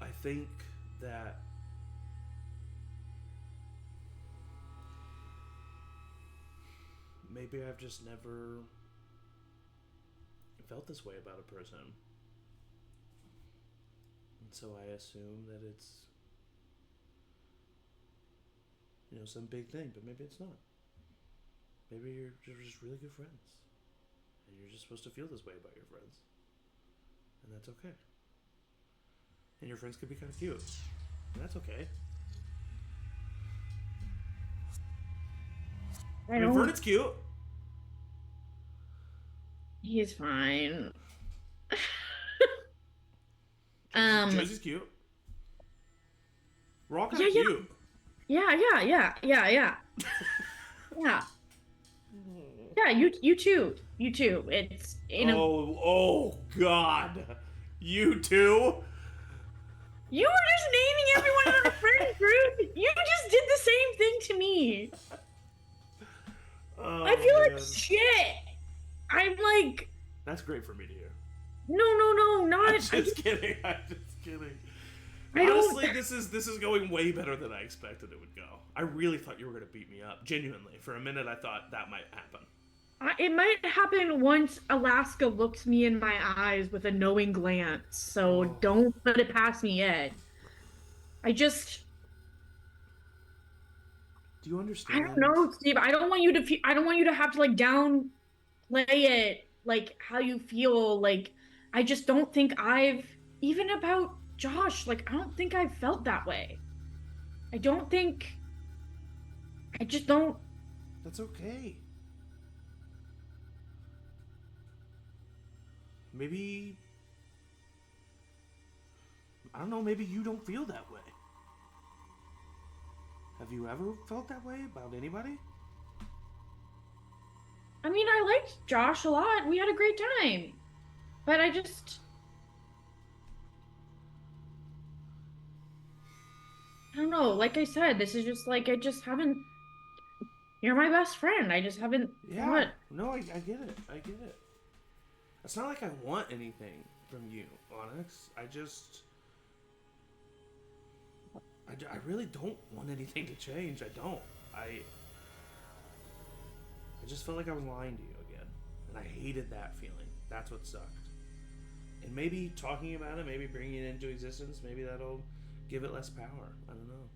I think that maybe I've just never felt this way about a person. And so I assume that it's, some big thing, but maybe it's not. Maybe you're just really good friends. And you're just supposed to feel this way about your friends. And that's okay. And your friends could be kind of cute. And that's okay. I mean, Vernon's cute. He's fine. Josie's cute. We're all kind of cute. Yeah. Yeah, you too. It's Oh God. You too? You were just naming everyone in our friend group. You just did the same thing to me. Oh, I feel like shit. I'm like. That's great for me to hear. No, not. I'm just kidding. Honestly, this is going way better than I expected it would go. I really thought you were gonna beat me up. Genuinely, for a minute, I thought that might happen. It might happen once Alaska looks me in my eyes with a knowing glance, so Oh. don't put it past me yet. I just, Do you I understand? don't know, Steve. I don't want you to I don't want you to have to like downplay it, like how you feel. Like, I just don't think even about Josh, like, I don't think I've felt that way. I don't think, I just don't. That's okay. Maybe... I don't know, maybe you don't feel that way. Have you ever felt that way about anybody? I mean, I liked Josh a lot. We had a great time. But I don't know. Like I said, this is just like, I just haven't. You're my best friend. I just haven't thought. No, I get it. I get it. It's not like I want anything from you, Onyx. I really don't want anything to change. I don't. I just felt like I was lying to you again. And I hated that feeling. That's what sucked. And maybe talking about it, maybe bringing it into existence, maybe that'll give it less power. I don't know.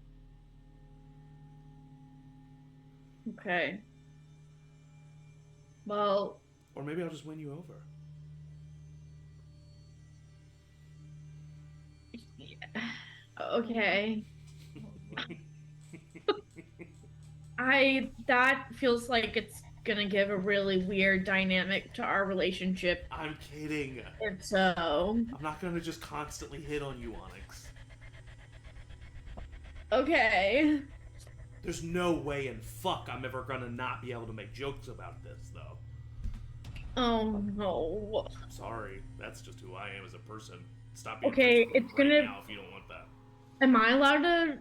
Okay. Well. Or maybe I'll just win you over. Okay. That feels like it's gonna give a really weird dynamic to our relationship. I'm kidding. And so. I'm not gonna just constantly hit on you, Onyx. Okay. There's no way in fuck I'm ever gonna not be able to make jokes about this, though. Oh no. Sorry, that's just who I am as a person. Stop being Okay, truthful it's right gonna. now if you don't want that. Am I allowed to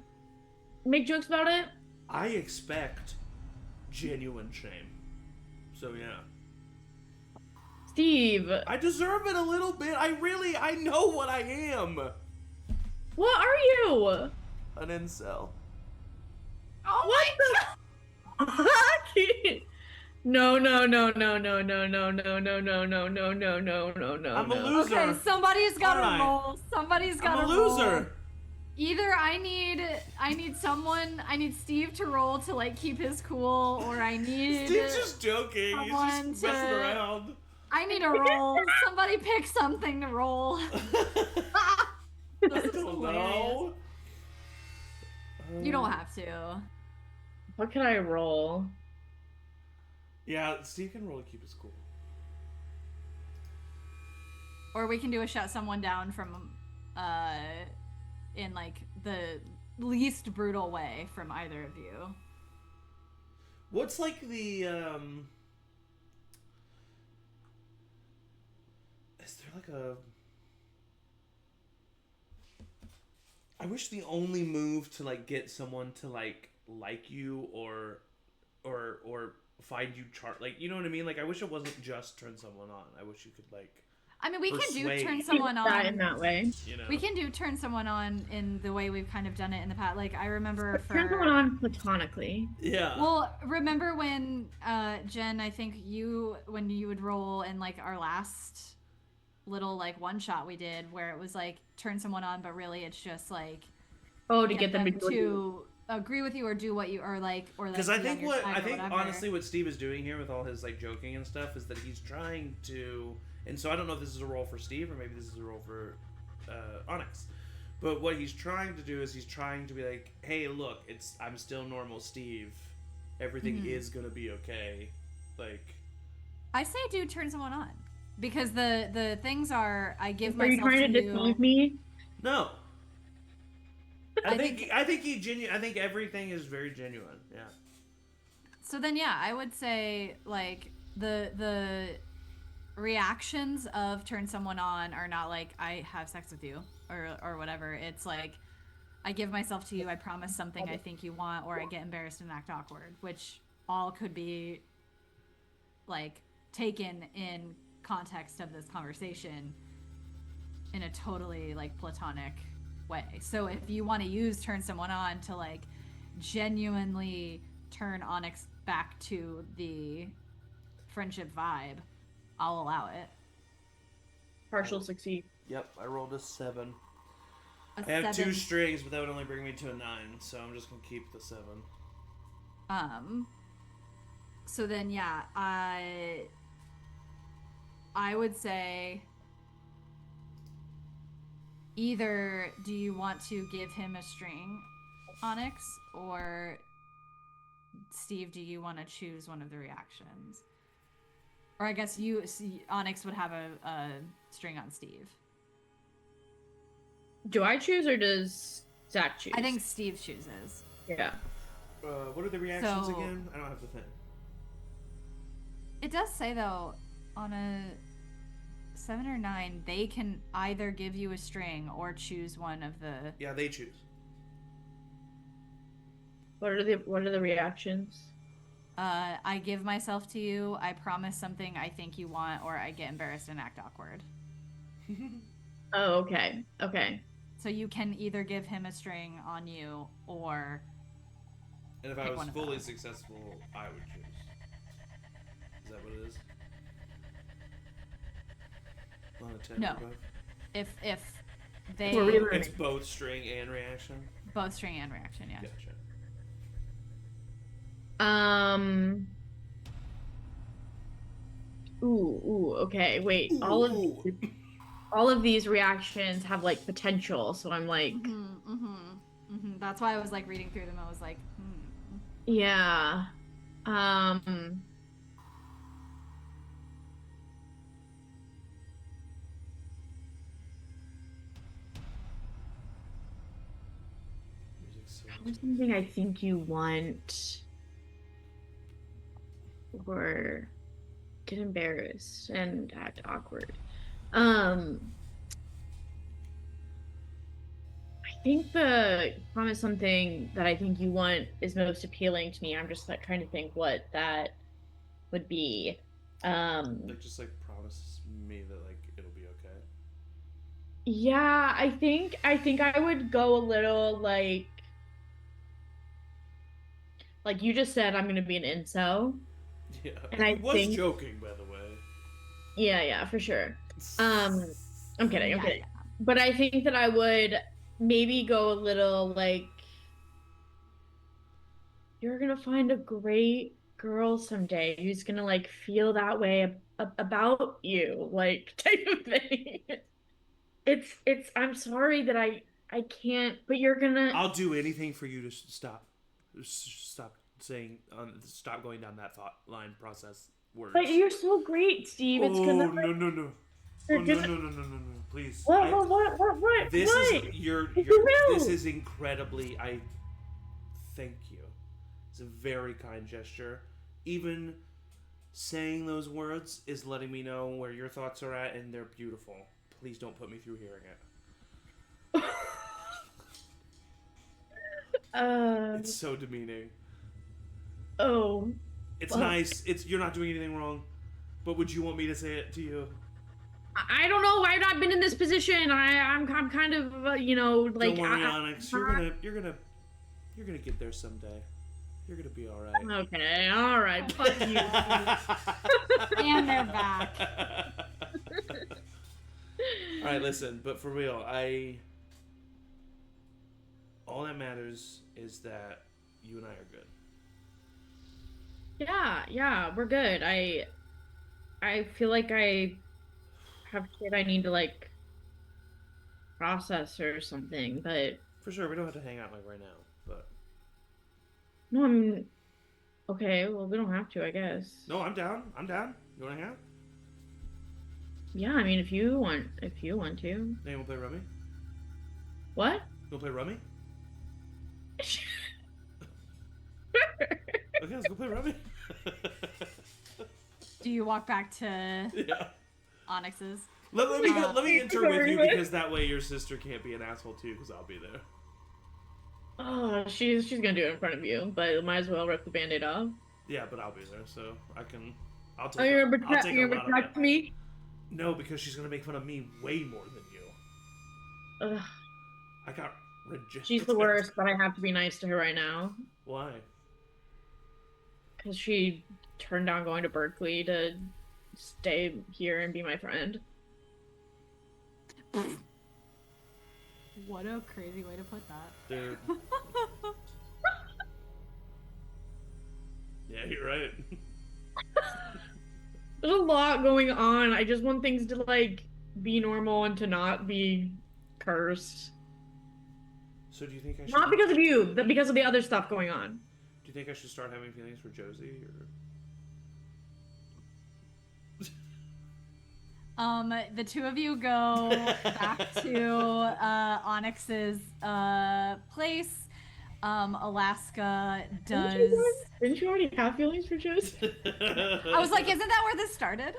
make jokes about it? I expect genuine shame. So yeah. Steve. I deserve it a little bit. I know what I am. What are you? An incel. Oh What my the? No. I'm a loser. Okay, somebody's gotta Alright. roll. Somebody's gotta I'm a roll. loser. Either I need Steve to roll to like keep his cool, or I need Steve's just joking. He's someone just messing to- around. I need a roll. Somebody pick something to roll. I This is don't hilarious. know. You don't have to. What can I roll? Yeah, Steve can roll to keep his cool. Or we can do a shut someone down from in like the least brutal way from either of you. What's like the is there like a I wish the only move to like get someone to like you or find you like, you know what I mean? Like, I wish it wasn't just turn someone on. I wish you could like I mean, we can do persuade. turn someone That in on. that way. You know. We can do turn someone on in the way we've kind of done it in the past. Like I remember Turn someone on platonically. Yeah. Well, remember when Jenn, I think when you would roll in like our last little like one shot we did where it was like turn someone on, but really it's just like Oh, to get them to do to agree with you or do what you or like Because be I on think your side or whatever. honestly what Steve is doing here with all his like joking and stuff is that he's trying to, and so I don't know if this is a role for Steve or maybe this is a role for Onyx, but what he's trying to do is he's trying to be like, hey, look, I'm still normal Steve, everything is gonna be okay, like. I say do turn someone on because the things are I give Are you myself trying to deceive me? No. I think think- I think everything is very genuine. Yeah. So then, yeah, I would say like the reactions of turn someone on are not like I have sex with you or whatever. It's like I give myself to you. I promise something I think you want, or I get embarrassed and act awkward, which all could be like taken in context of this conversation in a totally like platonic way. So if you want to use turn someone on to like genuinely turn Onyx back to the friendship vibe, I'll allow it. Partial succeed. Yep, I rolled a 7. A I have 2 7. strings, but that would only bring me to a 9, so I'm just gonna keep the 7. So then, yeah, I would say either do you want to give him a string, Onyx, or Steve, do you want to choose one of the reactions? Or I guess Onyx would have a string on Steve. Do I choose or does Zach choose? I think Steve chooses. Yeah. What are the reactions So- again? I don't have the thing. It does say, though, on a 7 or 9, they can either give you a string or choose one of the... Yeah, they choose. What are the reactions? I give myself to you, I promise something I think you want, or I get embarrassed and act awkward. Oh, okay. Okay. So you can either give him a string on you, or... And if I Pick was one of fully those. successful, I would choose. Is that what it is? On a 10 No. or above? If they... We're really- It's both string and reaction? Both string and reaction, yeah. Gotcha. Ooh, okay. Wait. All of these reactions have like potential, so I'm like, That's why I was like reading through them. I was like, yeah. Something I think you want, or get embarrassed and act awkward. I think the promise something that I think you want is most appealing to me. I'm just like trying to think what that would be. Like, just like promise me that like it'll be okay. Yeah, I think I would go a little like you just said I'm gonna be an incel. Yeah, And I was think- joking, by the way. Yeah, for sure. I'm kidding, I'm yeah, kidding. yeah. But I think that I would maybe go a little like, you're gonna find a great girl someday who's gonna like feel that way about you, like type of thing. It's I'm sorry that I can't, but you're gonna. I'll do anything for you to stop saying, stop going down that thought line process words. But you're so great, Steve. It's oh, gonna. no. They're Oh, gonna- no, please. What? I- What? This what? is your You will. this is incredibly, I thank you. It's a very kind gesture. Even saying those words is letting me know where your thoughts are at, and they're beautiful. Please don't put me through hearing it. It's so demeaning. Oh. It's Well- nice. You're not doing anything wrong. But would you want me to say it to you? I don't know. I've not been in this position. I'm kind of like Don't worry, Onyx. You're gonna get there someday. You're gonna be all right. Okay, all right. Fuck you. And they're back. All right, listen. But for real, all that matters is that you and I are good. Yeah, we're good. I feel like I have shit I need to like process or something, but For sure, we don't have to hang out like right now. But no, I'm okay. Well, we don't have to, I guess. no, I'm down. You wanna hang out? Yeah, I mean, if you want to. Hey, you wanna play rummy? What? You wanna play rummy? Okay, let's go play rummy. Do you walk back to Yeah. Onyx's? Let me enter with you, because that way your sister can't be an asshole too, because I'll be there. Oh, she's gonna do it in front of you, but might as well rip the band-aid off. Yeah, but I'll be there, so I'll take. Oh, you're gonna I'll take a lot of protect that. me? No, because she's gonna make fun of me way more than you. Ugh. I got rejected. She's the worst, but I have to be nice to her right now. Why? Because she turned down going to Berkeley to stay here and be my friend. What a crazy way to put that. Dude. Yeah, you're right. There's a lot going on. I just want things to, like, be normal and to not be cursed. So do you think I should... Not because of you, but because of the other stuff going on. Do you think I should start having feelings for Josie, or... The two of you go back to Onyx's place. Alaska does. Didn't you already have feelings for Josie? I was like, isn't that where this started?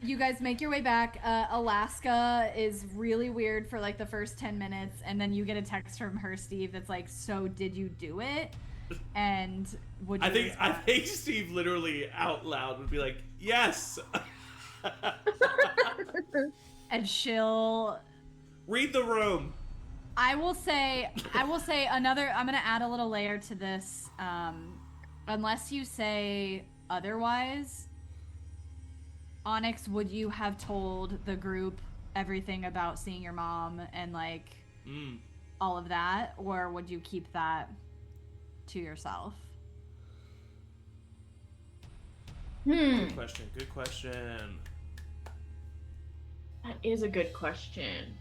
You guys make your way back. Alaska is really weird for like the first 10 minutes, and then you get a text from her, Steve, that's like, so did you do it? And would you... I think Steve literally out loud would be like, yes! And she'll... Read the room! I will say another, I'm going to add a little layer to this. Unless you say otherwise, Onyx, would you have told the group everything about seeing your mom and like all of that? Or would you keep that to yourself? Good question. That is a good question.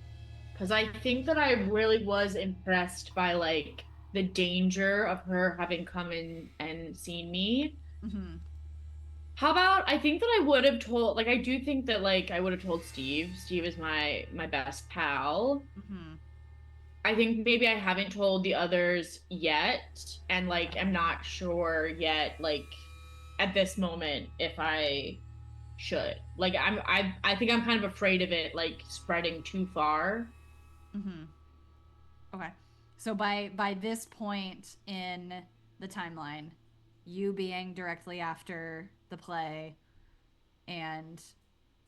Because I think that I really was impressed by, like, the danger of her having come in and seen me. Mm-hmm. How about, I think that I would have told, like, I do think that, like, I would have told Steve. Steve is my best pal. Mm-hmm. I think maybe I haven't told the others yet. And, like, I'm not sure yet, like, at this moment, if I should. Like, I think I'm kind of afraid of it, like, spreading too far. Mm-hmm. Okay. So by this point in the timeline, you being directly after the play and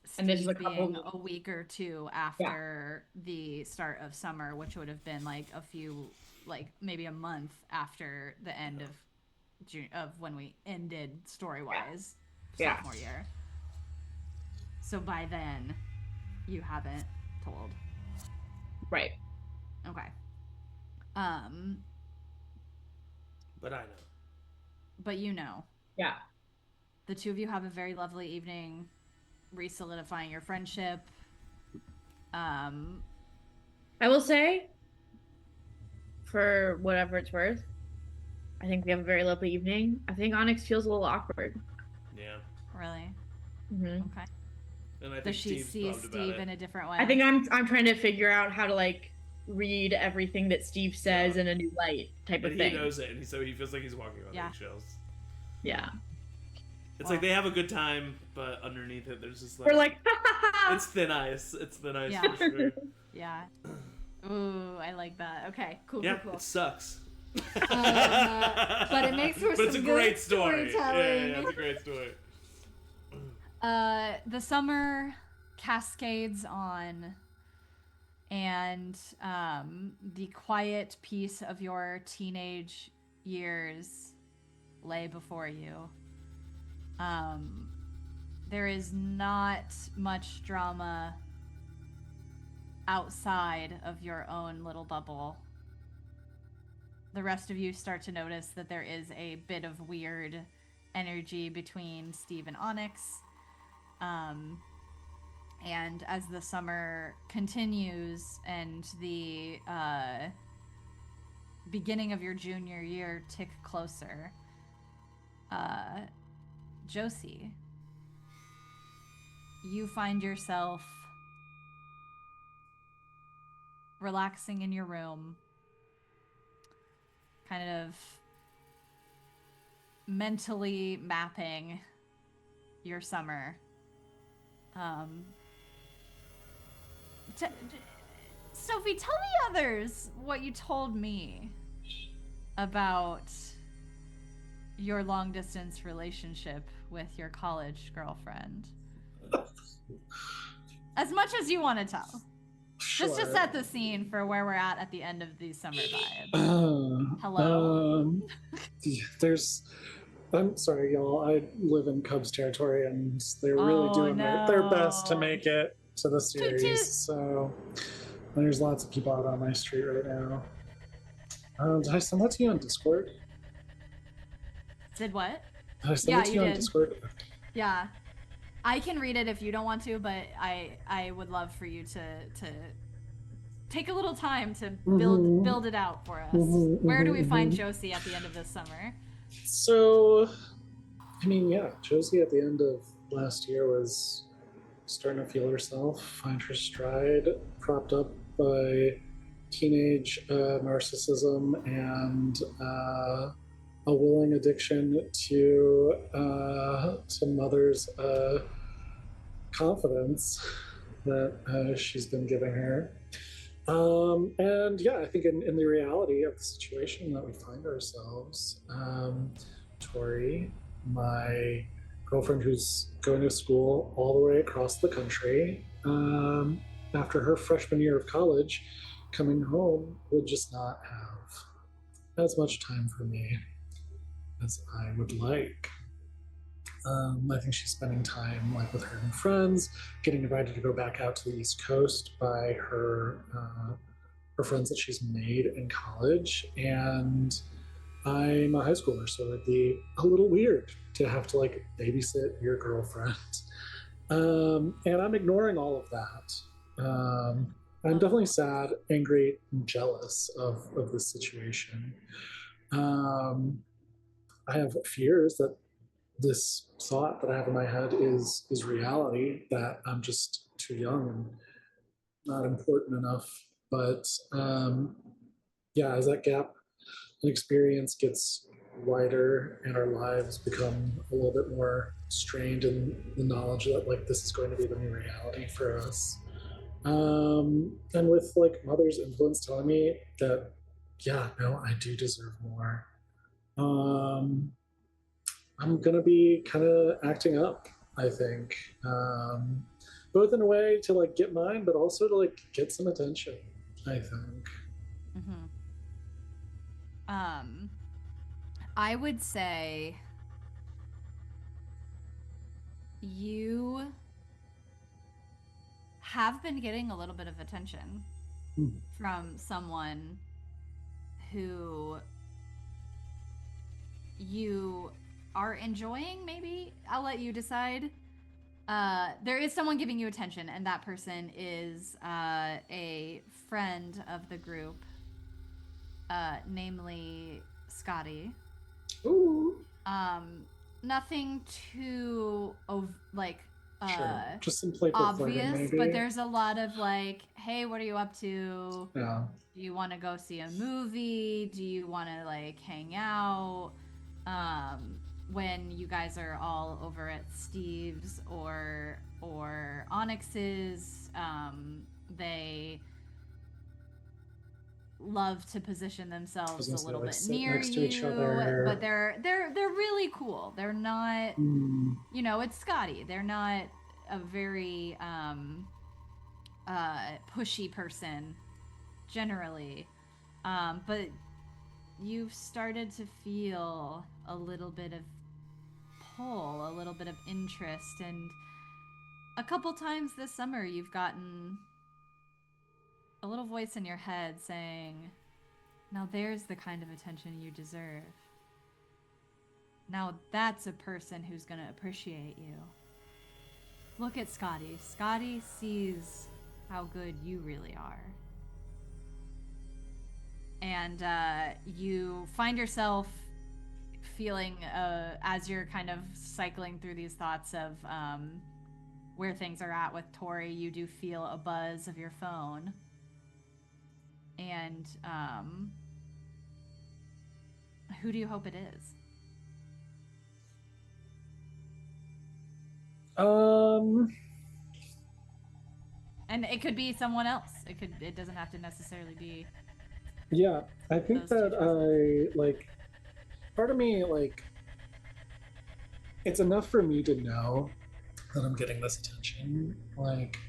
Steve this is being a week or two after the start of summer, which would have been like a few, like maybe a month after the end of June, of when we ended story-wise sophomore year. So by then, you haven't told. Right. Okay. But I know. But you know. Yeah. The two of you have a very lovely evening, re-solidifying your friendship. I will say, for whatever it's worth, I think we have a very lovely evening. I think Onyx feels a little awkward. Yeah. Really? Mm-hmm. Okay. And I think Does she Steve's see bummed about Steve it. in a different way? I think I'm trying to figure out how to, like, read everything that Steve says in a new light type of And thing. he knows it, and so he feels like he's walking on eggshells. Yeah. It's like they have a good time, but underneath it, there's just like... We're like, it's thin ice. It's thin ice Yeah. for sure. Yeah. Ooh, I like that. Okay, cool, Yeah, cool. it sucks. But it makes for But it's a some great good story. storytelling. Yeah, it's a great story. The summer cascades on, and the quiet peace of your teenage years lay before you. There is not much drama outside of your own little bubble. The rest of you start to notice that there is a bit of weird energy between Steve and Onyx. And as the summer continues and the beginning of your junior year tick closer, Josie, you find yourself relaxing in your room, kind of mentally mapping your summer. Sophie, tell the others what you told me about your long distance relationship with your college girlfriend. As much as you want to tell. Just to Sure. set the scene for where we're at the end of these summer vibes. Hello. There's. I'm sorry, y'all. I live in Cubs territory, and they're really Oh, doing their best to no. make it to the Toot toot. series. So there's lots of people out on my street right now. Did I send that to you on Discord? Did what? Did I send Yeah, it to you you on did. Discord? Yeah. I can read it if you don't want to, but I would love for you to take a little time to build it out for us. Where do we find Josie at the end of this summer? So, I mean, yeah, Josie at the end of last year was starting to feel herself, find her stride, propped up by teenage narcissism and a willing addiction to mother's confidence that she's been giving her. And yeah, I think in the reality of the situation that we find ourselves, Tori, my girlfriend who's going to school all the way across the country, after her freshman year of college, coming home would just not have as much time for me as I would like. I think she's spending time like with her new friends, getting invited to go back out to the East Coast by her friends that she's made in college. And I'm a high schooler, so it'd be a little weird to have to like babysit your girlfriend. And I'm ignoring all of that. I'm definitely sad, angry, and jealous of this situation. I have fears that this thought that I have in my head is reality, that I'm just too young and not important enough. But yeah, as that gap in experience gets wider and our lives become a little bit more strained in the knowledge that like this is going to be the new reality for us. And with like mother's influence telling me that, yeah, no, I do deserve more. I'm gonna be kind of acting up, I think, both in a way to like get mine, but also to like get some attention, I think. I would say you have been getting a little bit of attention from someone who you are enjoying, maybe? I'll let you decide. There is someone giving you attention, and that person is a friend of the group, namely Scotty. Ooh. Nothing too Sure. Just some playful flirting, obvious, maybe. but there's a lot of like, hey, what are you up to? Yeah. Do you want to go see a movie? Do you want to like hang out? When you guys are all over at Steve's or Onyx's, they love to position themselves a little bit near next to you, each other. but they're really cool. They're not, you know, it's Scotty. They're not a very pushy person generally, but you've started to feel a little bit of pull, a little bit of interest, and a couple times this summer you've gotten a little voice in your head saying, now there's the kind of attention you deserve. Now that's a person who's going to appreciate you. Look at Scotty. Scotty sees how good you really are. And you find yourself feeling, as you're kind of cycling through these thoughts of where things are at with Tori, you do feel a buzz of your phone. And who do you hope it is? And it could be someone else. It doesn't have to necessarily be. Yeah, I think that part of me, like, it's enough for me to know that I'm getting this attention. Like,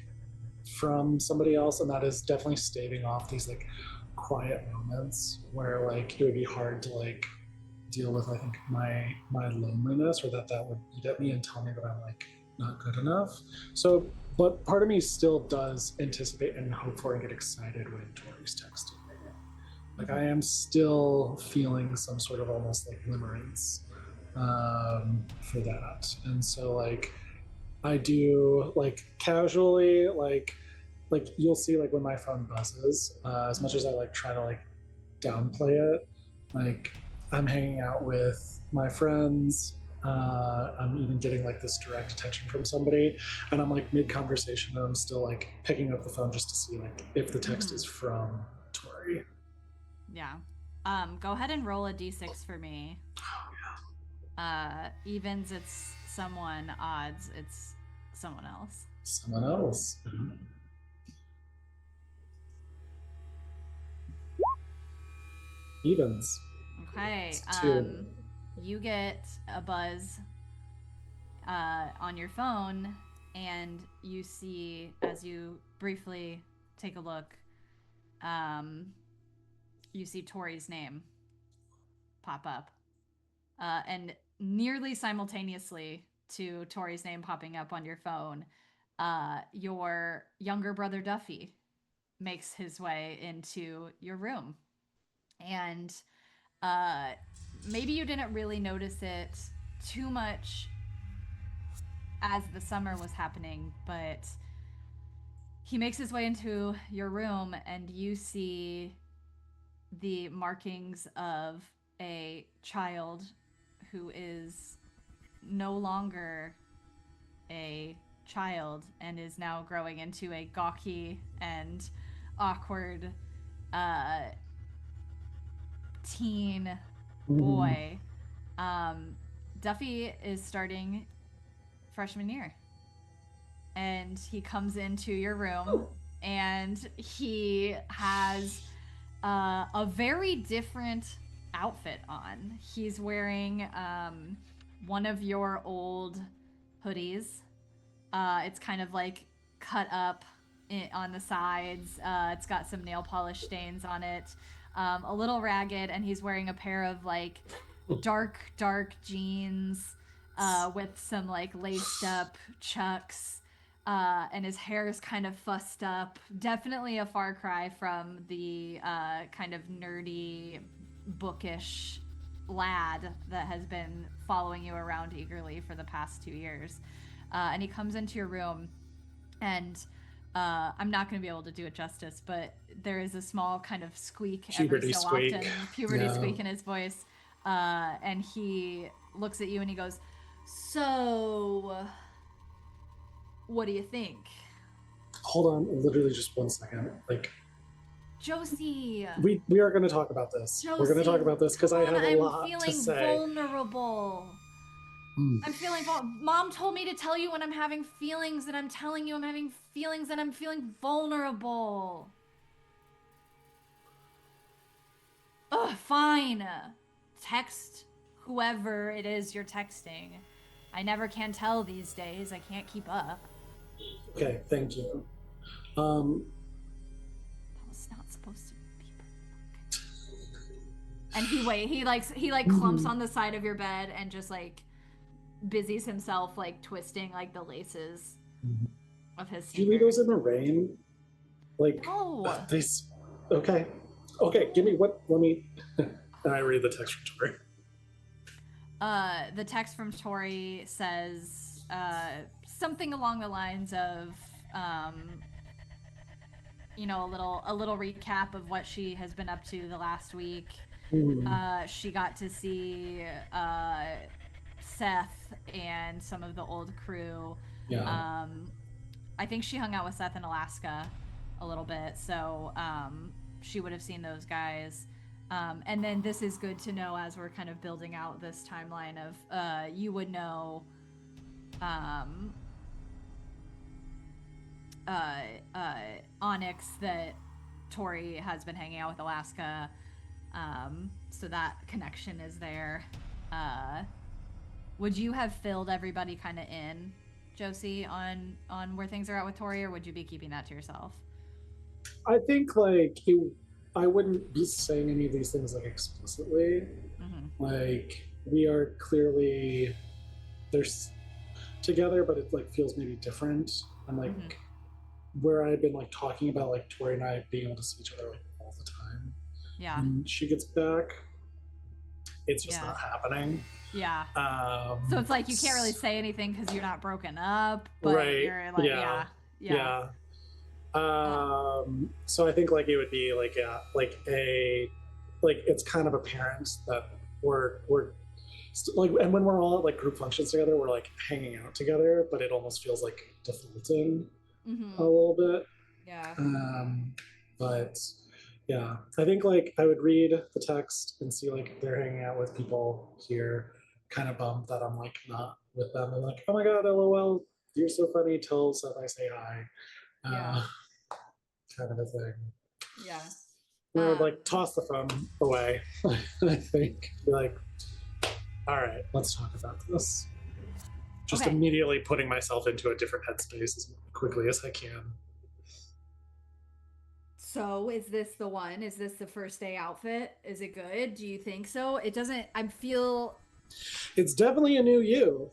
from somebody else, and that is definitely staving off these like quiet moments where like it would be hard to like deal with, I think, my loneliness, or that would eat at me and tell me that I'm like not good enough. So, but part of me still does anticipate and hope for and get excited when Tori's texting me. Like I am still feeling some sort of almost like limerence for that. And so like I do like casually like you'll see like when my phone buzzes, as much as I like try to like downplay it, like I'm hanging out with my friends. I'm even getting like this direct attention from somebody, and I'm like mid conversation, and I'm still like picking up the phone just to see like if the text is from Tori. Yeah. Go ahead and roll a d6 for me. Evens, it's someone. Odds, it's someone else. Someone else. Evens. Okay. You get a buzz on your phone, and you see, as you briefly take a look, you see Tori's name pop up. And nearly simultaneously to Tori's name popping up on your phone, your younger brother Duffy makes his way into your room. And maybe you didn't really notice it too much as the summer was happening, but he makes his way into your room, and you see the markings of a child who is no longer a child and is now growing into a gawky and awkward teen boy. Duffy is starting freshman year, and he comes into your room, and he has a very different outfit on. He's wearing one of your old hoodies. It's kind of like cut up on the sides. It's got some nail polish stains on it. A little ragged, and he's wearing a pair of like dark jeans with some like laced up chucks. And his hair is kind of fussed up. Definitely a far cry from the kind of nerdy, bookish lad that has been following you around eagerly for the past 2 years. And he comes into your room, and I'm not going to be able to do it justice, but there is a small kind of squeak every so often, puberty squeak in his voice. And he looks at you and he goes, "So, what do you think?" Hold on, literally just 1 second. Like, Josie, we are going to talk about this. Josie, we're going to talk about this because I have a lot to say. I'm feeling vulnerable. I'm feeling Mom told me to tell you when I'm having feelings, and I'm telling you I'm having feelings, and I'm feeling vulnerable. Ugh, fine. Text whoever it is you're texting. I never can tell these days. I can't keep up. Okay, thank you. That was not supposed to be. And he clumps on the side of your bed and just like busies himself like twisting like the laces of his sneakers. Do you leave those in the rain? Like, no. Okay, give me what? Let me. I read the text from Tori. The text from Tori says something along the lines of, a little recap of what she has been up to the last week. She got to see Seth and some of the old crew. Yeah. I think she hung out with Seth in Alaska a little bit, so she would have seen those guys. And then this is good to know as we're kind of building out this timeline of you would know Onyx, that Tori has been hanging out with Alaska, so that connection is there. Would you have filled everybody kind of in Josie, on where things are at with Tori, or would you be keeping that to yourself? I think I wouldn't be saying any of these things like explicitly. Like we are clearly there's together, but it like feels maybe different. And like where I've been like talking about like Tori and I being able to see each other like all the time. Yeah. When she gets back, it's just not happening. Yeah. So it's like you can't really say anything because you're not broken up, but right. you're like, yeah. So I think like it would be like it's kind of apparent that we're like, and when we're all at like group functions together, we're like hanging out together, but it almost feels like defaulting a little bit. Yeah. But yeah, I think like I would read the text and see like they're hanging out with people here, kind of bummed that I'm like not with them. I'm like, oh my god, LOL, you're so funny. Till Seth I say hi. Kind of a thing. Yeah. I would like toss the phone away. I think like, all right, let's talk about this. Just immediately putting myself into a different headspace as quickly as I can. So is this the one? Is this the first day outfit? Is it good? Do you think so? It doesn't, It's definitely a new you.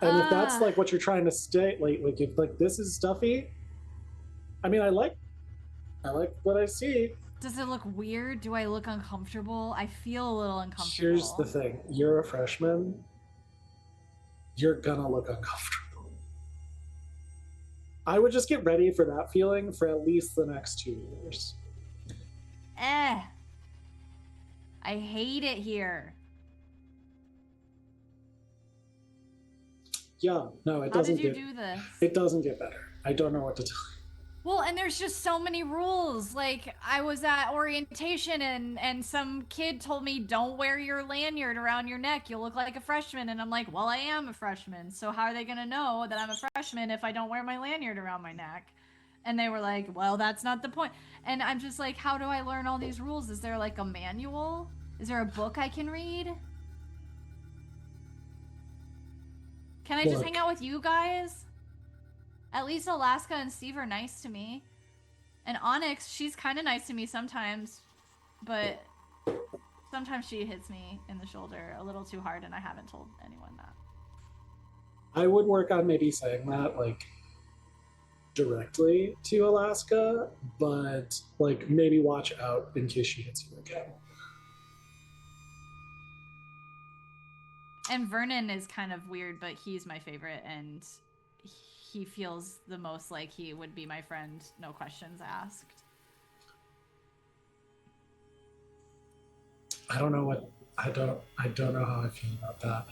And if that's like what you're trying to stay, like if like this is stuffy, I mean, I like what I see. Does it look weird? Do I look uncomfortable? I feel a little uncomfortable. Here's the thing. You're a freshman. You're gonna look uncomfortable. I would just get ready for that feeling for at least the next 2 years. I hate it here. Yeah, no, it doesn't How did you do this? It doesn't get better. I don't know what to tell you. Well, and there's just so many rules. Like, I was at orientation and some kid told me, don't wear your lanyard around your neck. You'll look like a freshman. And I'm like, well, I am a freshman. So how are they going to know that I'm a freshman if I don't wear my lanyard around my neck? And they were like, well, that's not the point. And I'm just like, how do I learn all these rules? Is there like a manual? Is there a book I can read? Can I just hang out with you guys? At least Alaska and Steve are nice to me. And Onyx, she's kind of nice to me sometimes. But sometimes she hits me in the shoulder a little too hard, and I haven't told anyone that. I would work on maybe saying that, like, directly to Alaska, but, like, maybe watch out in case she hits you again. And Vernon is kind of weird, but he's my favorite, and he feels the most like he would be my friend, no questions asked. I don't know how I feel about that.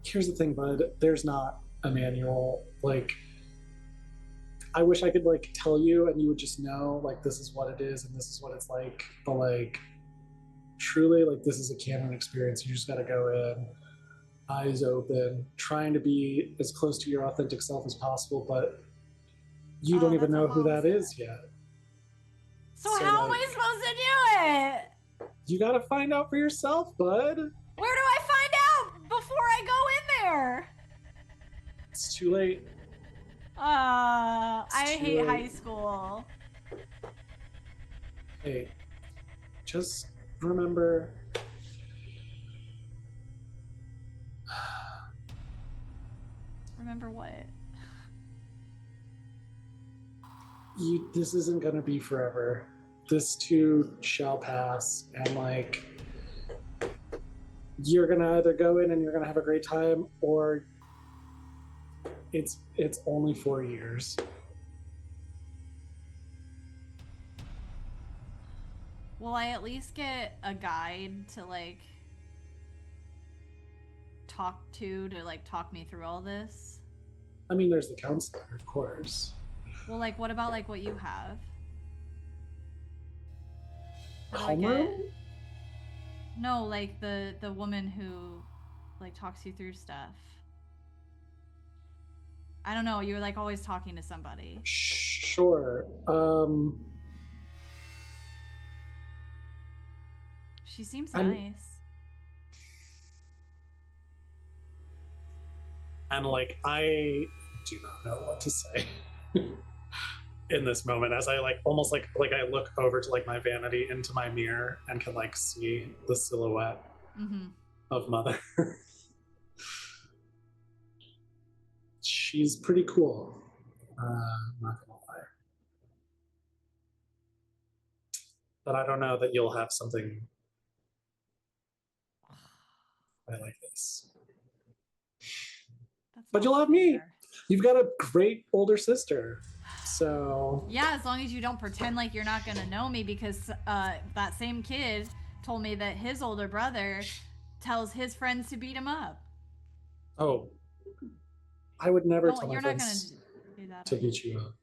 Here's the thing, bud. There's not a manual. Like, I wish I could like tell you and you would just know like this is what it is and this is what it's like. But like, truly, like this is a canon experience. You just got to go in, eyes open, trying to be as close to your authentic self as possible, but you don't even know who that is yet. So how am I supposed to do it? You gotta find out for yourself, bud. Where do I find out before I go in there? It's too late. I hate high school. Hey, just remember. Remember what? This isn't gonna be forever. This too shall pass, and like you're gonna either go in and you're gonna have a great time, or it's only 4 years. Will I at least get a guide to like talk me through all this? I mean, there's the counselor, of course. Well, like, what about like what you have? Homeroom? No, like the woman who like talks you through stuff. I don't know. You're like always talking to somebody. Sure. She seems nice. And like, I do not know what to say in this moment as I like almost like I look over to like my vanity into my mirror and can like see the silhouette of Mother. She's pretty cool. I'm not gonna lie. But I don't know that you'll have something I like this. But you'll have me. You've got a great older sister. So yeah, as long as you don't pretend like you're not gonna know me, because that same kid told me that his older brother tells his friends to beat him up. Oh, I would never tell my you're not friends gonna do that, to beat you up.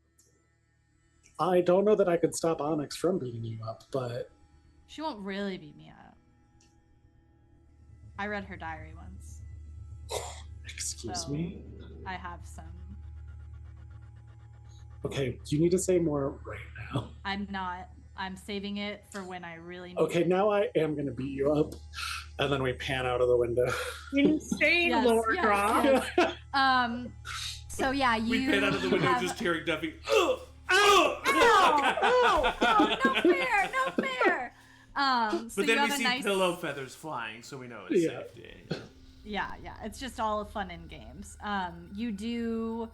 I don't know that I could stop Onyx from beating you up, but she won't really beat me up. I read her diary once. Excuse me? I have some. Okay, you need to say more right now. I'm not. I'm saving it for when I really need Okay, it. now I am going to beat you up. And then we pan out of the window. Insane lore drop. Yes. So yeah, we pan out of the window just hearing Duffy. Oh, no fair, no fair. So but then we see pillow feathers flying, so we know it's safety. Yeah, it's just all fun and games. You do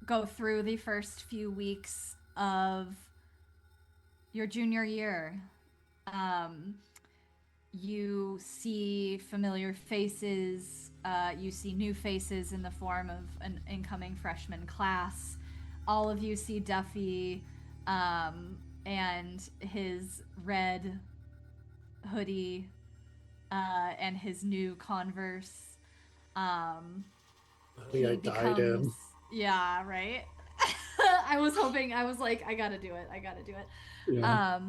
go through the first few weeks of your junior year. You see familiar faces. You see new faces in the form of an incoming freshman class. All of you see Duffy and his red hoodie and his new Converse. I dyed him. Yeah, right? I was like, I gotta do it. Yeah.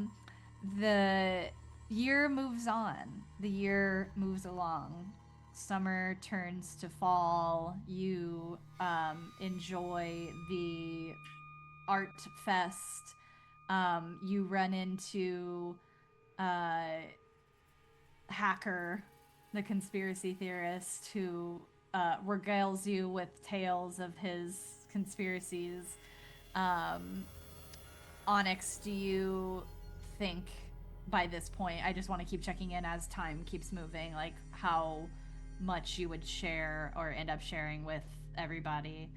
The year moves on. The year moves along. Summer turns to fall. You enjoy the art fest. You run into Hacker, the conspiracy theorist, who regales you with tales of his conspiracies. Onyx, do you think by this point, I just want to keep checking in as time keeps moving, like how much you would share or end up sharing with everybody?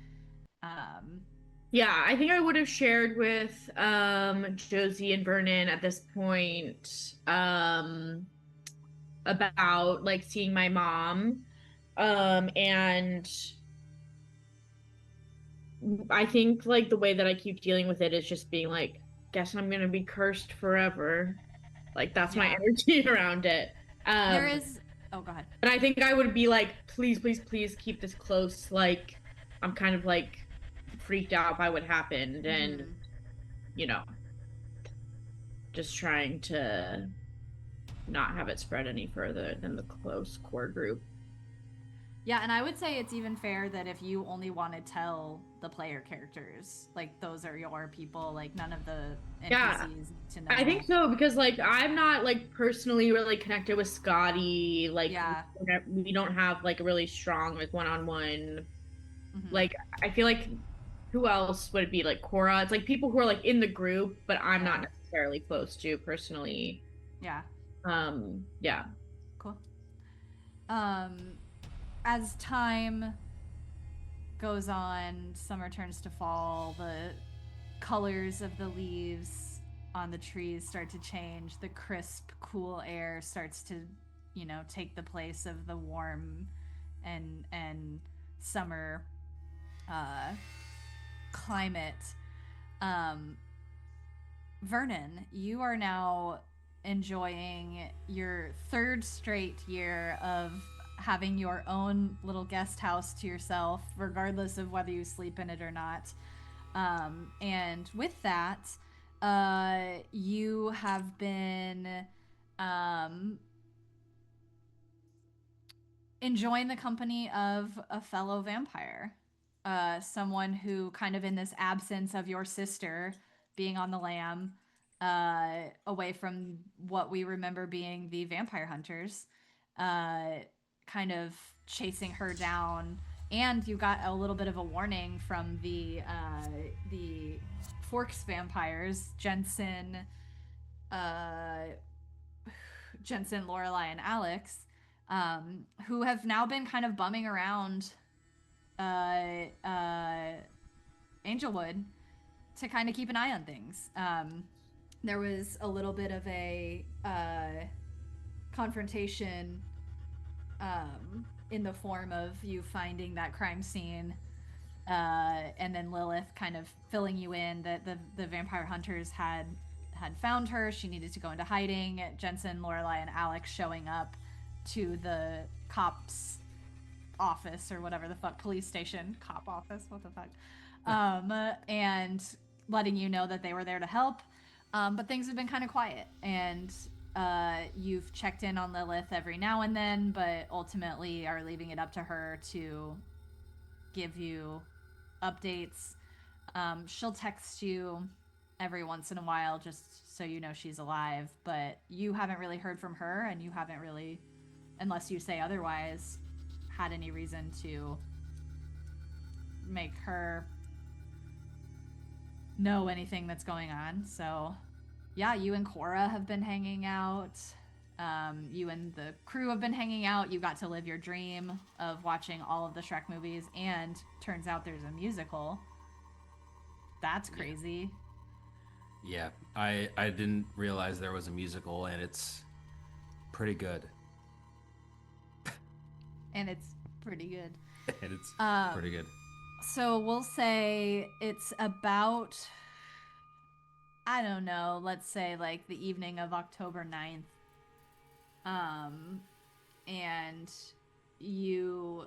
Yeah, I think I would have shared with Josie and Vernon at this point about like seeing my mom. And I think like the way that I keep dealing with it is just being like, guess I'm gonna be cursed forever. Like that's my energy around it. There is go ahead. And I think I would be like, please keep this close. Like I'm kind of like freaked out by what happened and you know, just trying to not have it spread any further than the close core group. Yeah, and I would say it's even fair that if you only want to tell the player characters, like those are your people, like none of the NPCs need to know. I think so, because like I'm not like personally really connected with Scotty. Like we don't have like a really strong like one-on-one. Like I feel like who else would it be? Like Cora. It's like people who are like in the group, but I'm not necessarily close to personally. Yeah. Yeah. Cool. As time goes on, summer turns to fall, the colors of the leaves on the trees start to change, the crisp, cool air starts to, take the place of the warm and summer climate. Vernon, you are now enjoying your third straight year of having your own little guest house to yourself, regardless of whether you sleep in it or not. And with that, you have been enjoying the company of a fellow vampire. Someone who, kind of in this absence of your sister being on the lam, away from what we remember being the vampire hunters, kind of chasing her down. And you got a little bit of a warning from the Forks vampires, Jensen, Lorelei, and Alex, who have now been kind of bumming around Angelwood to kind of keep an eye on things. There was a little bit of a confrontation in the form of you finding that crime scene, and then Lilith kind of filling you in that the vampire hunters had found her. She needed to go into hiding. Jensen, Lorelei, and Alex showing up to the cops office or whatever the fuck, police station, cop office, what the fuck, and letting you know that they were there to help. But things have been kind of quiet, and you've checked in on Lilith every now and then, but ultimately are leaving it up to her to give you updates. She'll text you every once in a while just so you know she's alive, but you haven't really heard from her, and you haven't really, unless you say otherwise, had any reason to make her know anything that's going on. So yeah, you and Cora have been hanging out. You and the crew have been hanging out. You got to live your dream of watching all of the Shrek movies, and turns out there's a musical. That's crazy. Yeah, I didn't realize there was a musical, and it's pretty good. And it's pretty good. And it's pretty good. So we'll say it's about, I don't know, let's say like the evening of October 9th. And you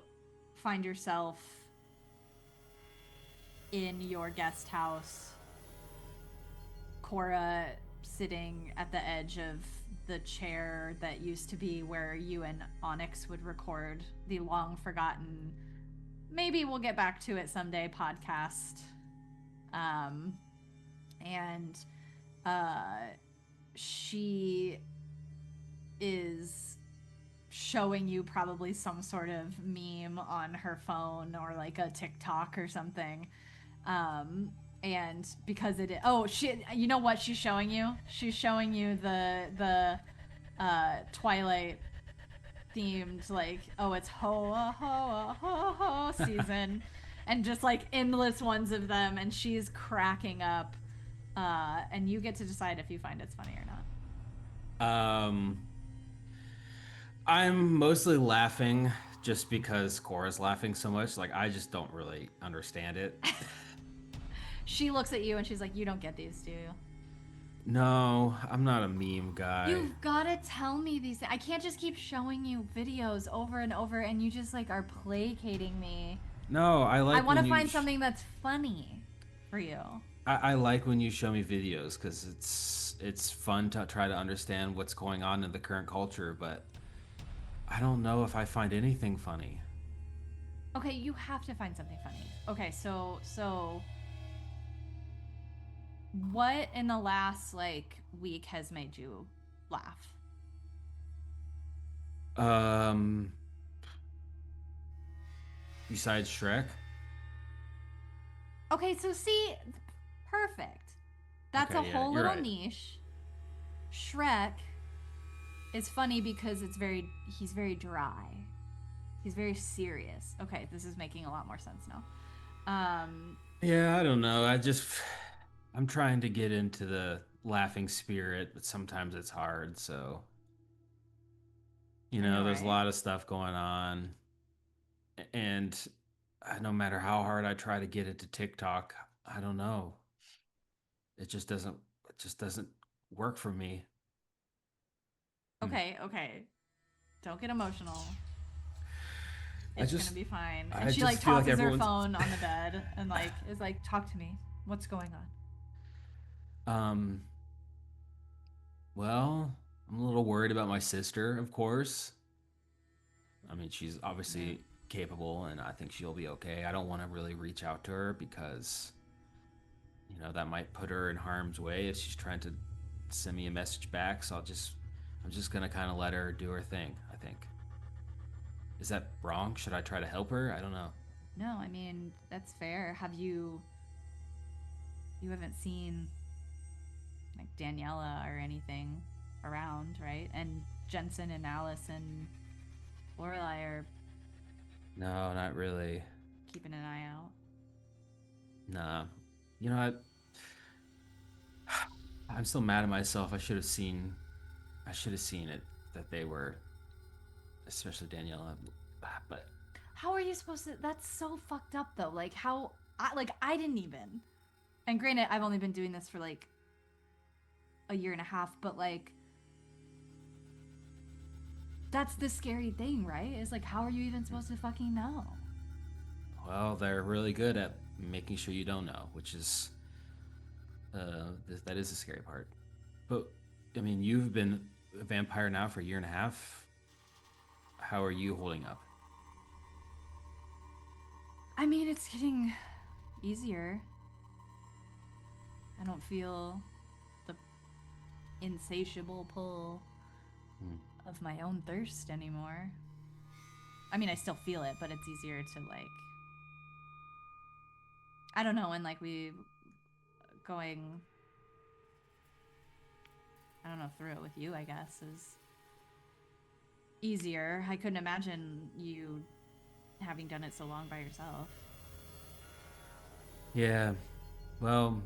find yourself in your guest house. Cora sitting at the edge of the chair that used to be where you and Onyx would record the long forgotten, maybe we'll get back to it someday, podcast. And she is showing you probably some sort of meme on her phone or like a TikTok or something. And because you know what she's showing you? She's showing you the Twilight themed, like, it's hoa hoa hoa ho season, and just like endless ones of them, and she's cracking up. And you get to decide if you find it's funny or not. I'm mostly laughing just because Cora's laughing so much. Like, I just don't really understand it. She looks at you and she's like, "You don't get these, do you?" No, I'm not a meme guy. You've gotta tell me these things. I can't just keep showing you videos over and over, and you just like are placating me. No, I want to find something that's funny for you. I like when you show me videos because it's fun to try to understand what's going on in the current culture, but I don't know if I find anything funny. Okay, you have to find something funny. Okay, so what in the last like week has made you laugh? Besides Shrek? Okay, so see, perfect. That's Okay, a whole little right. niche. Shrek is funny because he's very dry. He's very serious. Okay, this is making a lot more sense now. Yeah, I don't know. I'm trying to get into the laughing spirit, but sometimes it's hard, so there's a lot of stuff going on. And no matter how hard I try to get into TikTok, I don't know. It just doesn't work for me. Okay. Don't get emotional. It's gonna be fine. And she like tosses her phone on the bed and like is like, "Talk to me. What's going on?" Well, I'm a little worried about my sister, of course. I mean, she's obviously capable, and I think she'll be okay. I don't want to really reach out to her because, that might put her in harm's way if she's trying to send me a message back. So I'm just gonna kind of let her do her thing, I think. Is that wrong? Should I try to help her? I don't know. No, I mean, that's fair. You haven't seen like Daniela or anything around, right? And Jensen and Alice and Lorelai are No, not really. keeping an eye out. Nah. You know what? I'm still mad at myself. I should have seen it that they were, especially Daniela. But How are you supposed to? That's so fucked up, though. Like how? I didn't even. And granted, I've only been doing this for like a year and a half, but like that's the scary thing, right? Is like, how are you even supposed to fucking know? well, they're really good at making sure you don't know, which is that is the scary part. But I mean, you've been a vampire now for a year and a half. How are you holding up? I mean, it's getting easier. I don't feel the insatiable pull of my own thirst anymore. I mean, I still feel it, but it's easier to like, I don't know, and like going, I don't know, through it with you, I guess, is easier. I couldn't imagine you having done it so long by yourself. Yeah, well,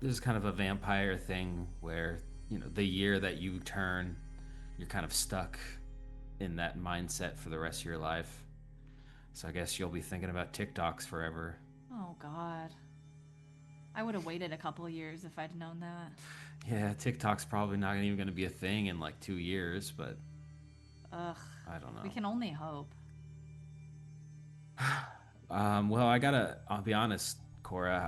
this is kind of a vampire thing where, you know, the year that you turn, you're kind of stuck in that mindset for the rest of your life. So I guess you'll be thinking about TikToks forever. Oh, God. I would have waited a couple years if I'd known that. Yeah, TikTok's probably not even going to be a thing in like 2 years, but Ugh. I don't know. We can only hope. Well, I'll be honest, Cora,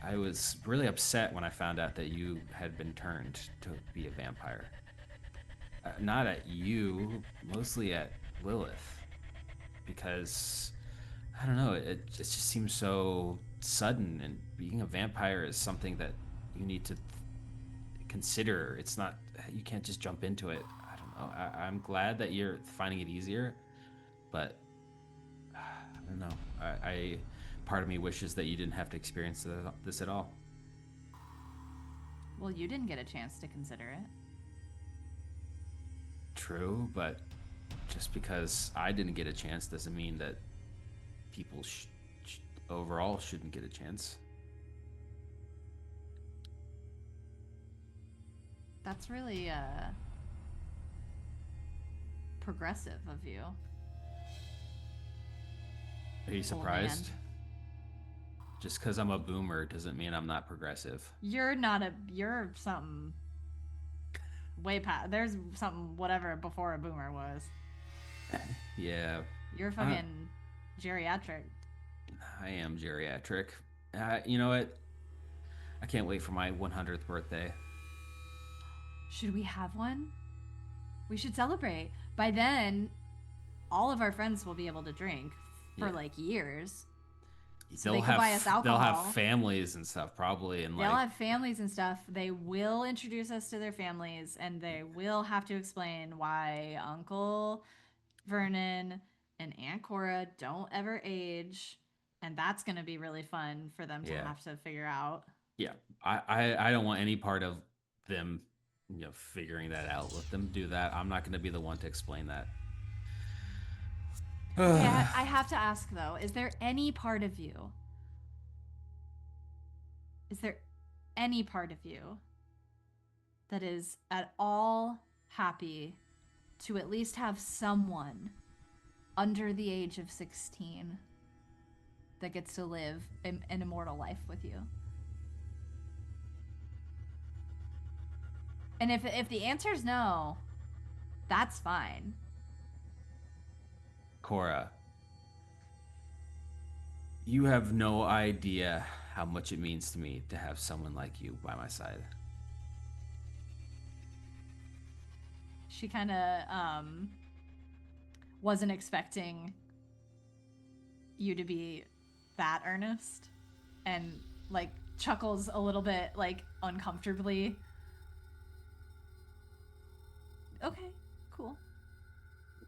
I was really upset when I found out that you had been turned to be a vampire. Not at you, mostly at Lilith. Because, I don't know, it just seems so sudden, and being a vampire is something that you need to consider. It's not, you can't just jump into it. I don't know. I'm glad that you're finding it easier, but I don't know. I part of me wishes that you didn't have to experience this at all. Well, you didn't get a chance to consider it. True, but just because I didn't get a chance doesn't mean that people overall shouldn't get a chance. That's really progressive of you. Are you surprised? Just because I'm a boomer doesn't mean I'm not progressive. You're something way past. There's something whatever before a boomer was. Yeah. You're fucking geriatric. I am geriatric. You know what? I can't wait for my 100th birthday. Should we have one? We should celebrate. By then, all of our friends will be able to drink for like years. So they can buy us alcohol. They'll have families and stuff probably, and they'll have families and stuff. They will introduce us to their families, and they will have to explain why Uncle Vernon and Aunt Cora don't ever age, and that's going to be really fun for them to have to figure out. Yeah, I don't want any part of them, you know, figuring that out. Let them do that. I'm not going to be the one to explain that. Yeah, I have to ask though, is there any part of you that is at all happy to at least have someone under the age of 16 that gets to live an immortal life with you? And if the answer is no, that's fine. Cora, you have no idea how much it means to me to have someone like you by my side. She kind of wasn't expecting you to be that earnest, and like chuckles a little bit, like uncomfortably. Okay, cool.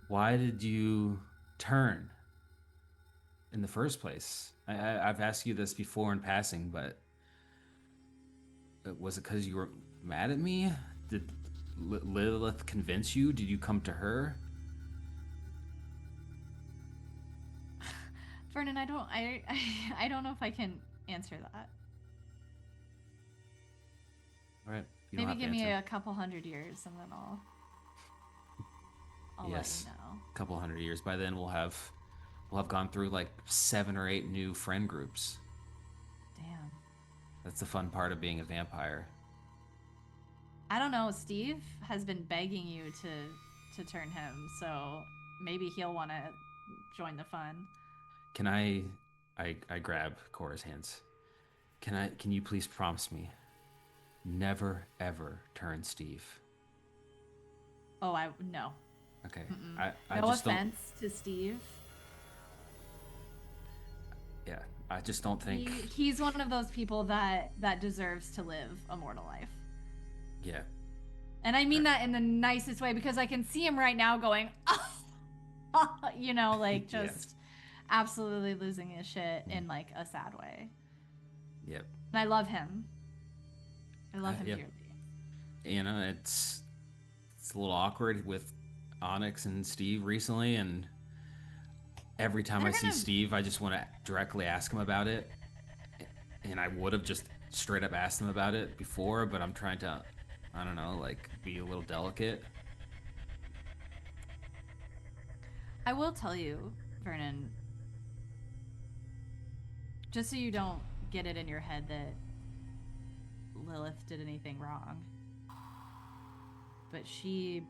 why did you turn in the first place? I've asked you this before in passing, but was it because you were mad at me? Did Lilith convince you? Did you come to her? Vernon, I don't know if I can answer that. All right. Maybe give me a couple hundred years and then I'll yes, let you know. A couple hundred years. By then we'll have gone through like 7 or 8 new friend groups. Damn. That's the fun part of being a vampire. I don't know. Steve has been begging you to turn him, so maybe he'll want to join the fun. Can I grab Cora's hands. Can you please promise me never ever turn Steve? Oh, no. Okay. No just offense to Steve. Yeah, I just don't think he's one of those people that deserves to live a mortal life. Yeah. And I mean that in the nicest way, because I can see him right now going, you know, like just absolutely losing his shit in like a sad way. Yep. And I love him. I love him yep. dearly. You know, it's a little awkward with Onyx and Steve recently, and every time I see Steve, I just want to directly ask him about it. And I would have just straight up asked him about it before, but I'm trying to, I don't know, like be a little delicate. I will tell you, Vernon, just so you don't get it in your head that Lilith did anything wrong, but she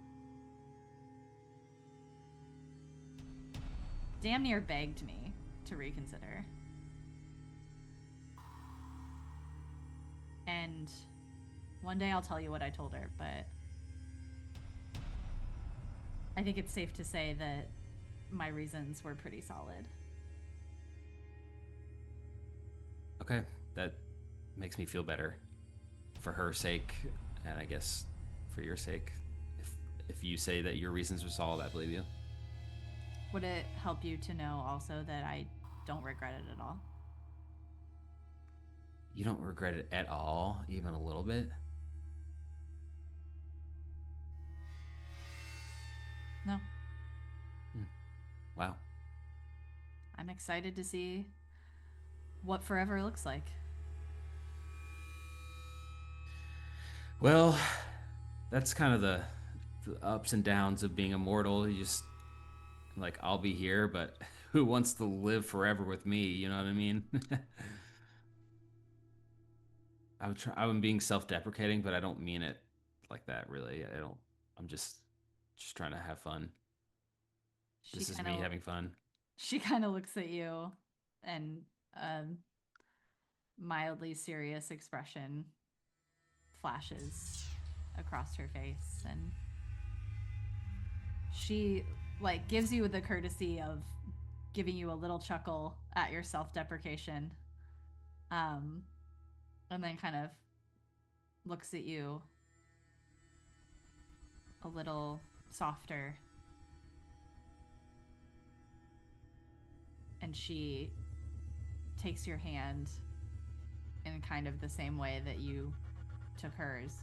damn near begged me to reconsider. And one day I'll tell you what I told her, but I think it's safe to say that my reasons were pretty solid. Okay, that makes me feel better. For her sake, and I guess for your sake. If you say that your reasons were solid, I believe you. Would it help you to know also that I don't regret it at all? You don't regret it at all, even a little bit? No. Wow. I'm excited to see what forever looks like. Well, that's kind of the ups and downs of being immortal. You just, like, I'll be here, but who wants to live forever with me? You know what I mean? I'm being self-deprecating, but I don't mean it like that, really. I'm just trying to have fun. This is me having fun. She kind of looks at you and a mildly serious expression flashes across her face, and she like gives you the courtesy of giving you a little chuckle at your self-deprecation, and then kind of looks at you a little softer, and she takes your hand in kind of the same way that you took hers.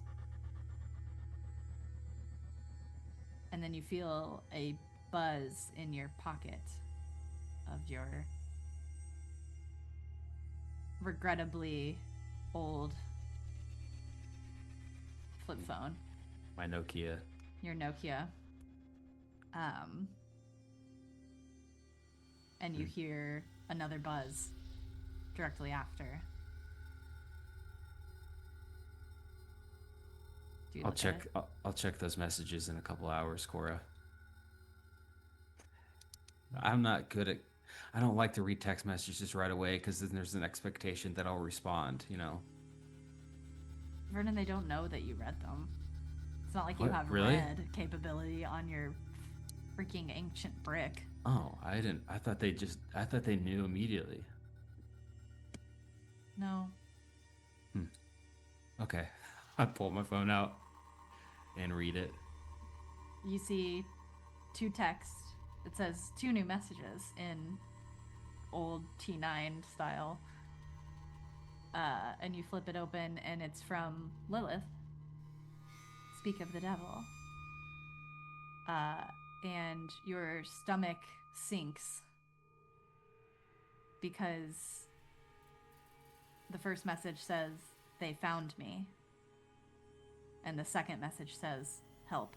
And then you feel a buzz in your pocket of your regrettably old flip phone. My Nokia. Your Nokia. And you hear another buzz directly after. I'll check those messages in a couple hours, Cora. I'm not good at. I don't like to read text messages right away because then there's an expectation that I'll respond. You know. Vernon, they don't know that you read them. It's not like you have read capability on your freaking ancient brick. Oh, I didn't. I thought they knew immediately. No. Okay. I pull my phone out and read it. You see 2 texts it says 2 new messages in old T9 style. And you flip it open, and it's from Lilith. Speak of the devil. And your stomach sinks because the first message says, "They found me." And the second message says, "Help."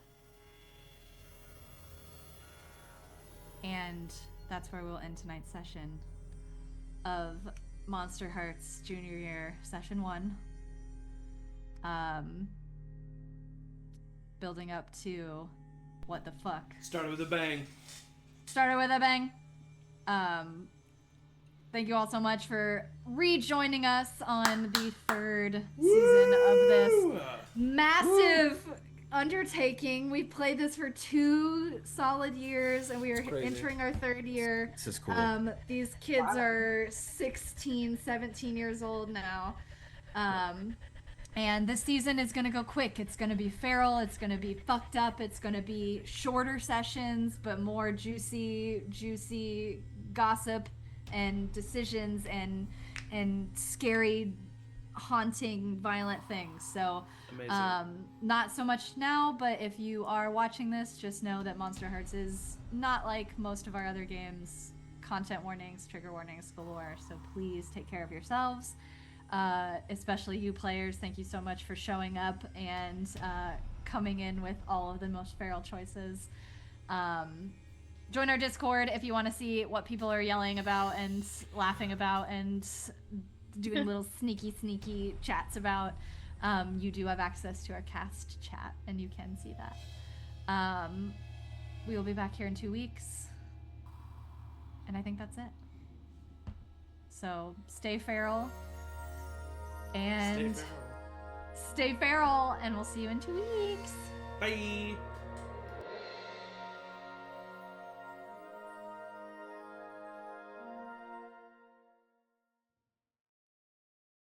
And that's where we'll end tonight's session of Monsterhearts Junior Year Session 1. Building up to what the fuck. Started with a bang. Thank you all so much for rejoining us on the 3rd season of this massive undertaking. We played this for 2 solid years, and we are entering our 3rd year. This is cool. These kids are 16, 17 years old now. And this season is going to go quick. It's going to be feral. It's going to be fucked up. It's going to be shorter sessions, but more juicy gossip and decisions and scary, haunting, violent things. So, not so much now, but if you are watching this, just know that Monsterhearts is not like most of our other games. Content warnings, trigger warnings galore. So please take care of yourselves. Especially you players, thank you so much for showing up and coming in with all of the most feral choices. Join our Discord if you want to see what people are yelling about and laughing about and doing little sneaky chats about. You do have access to our cast chat, and you can see that. We will be back here in 2 weeks, and I think that's it. So stay feral. And stay feral, and we'll see you in 2 weeks. Bye.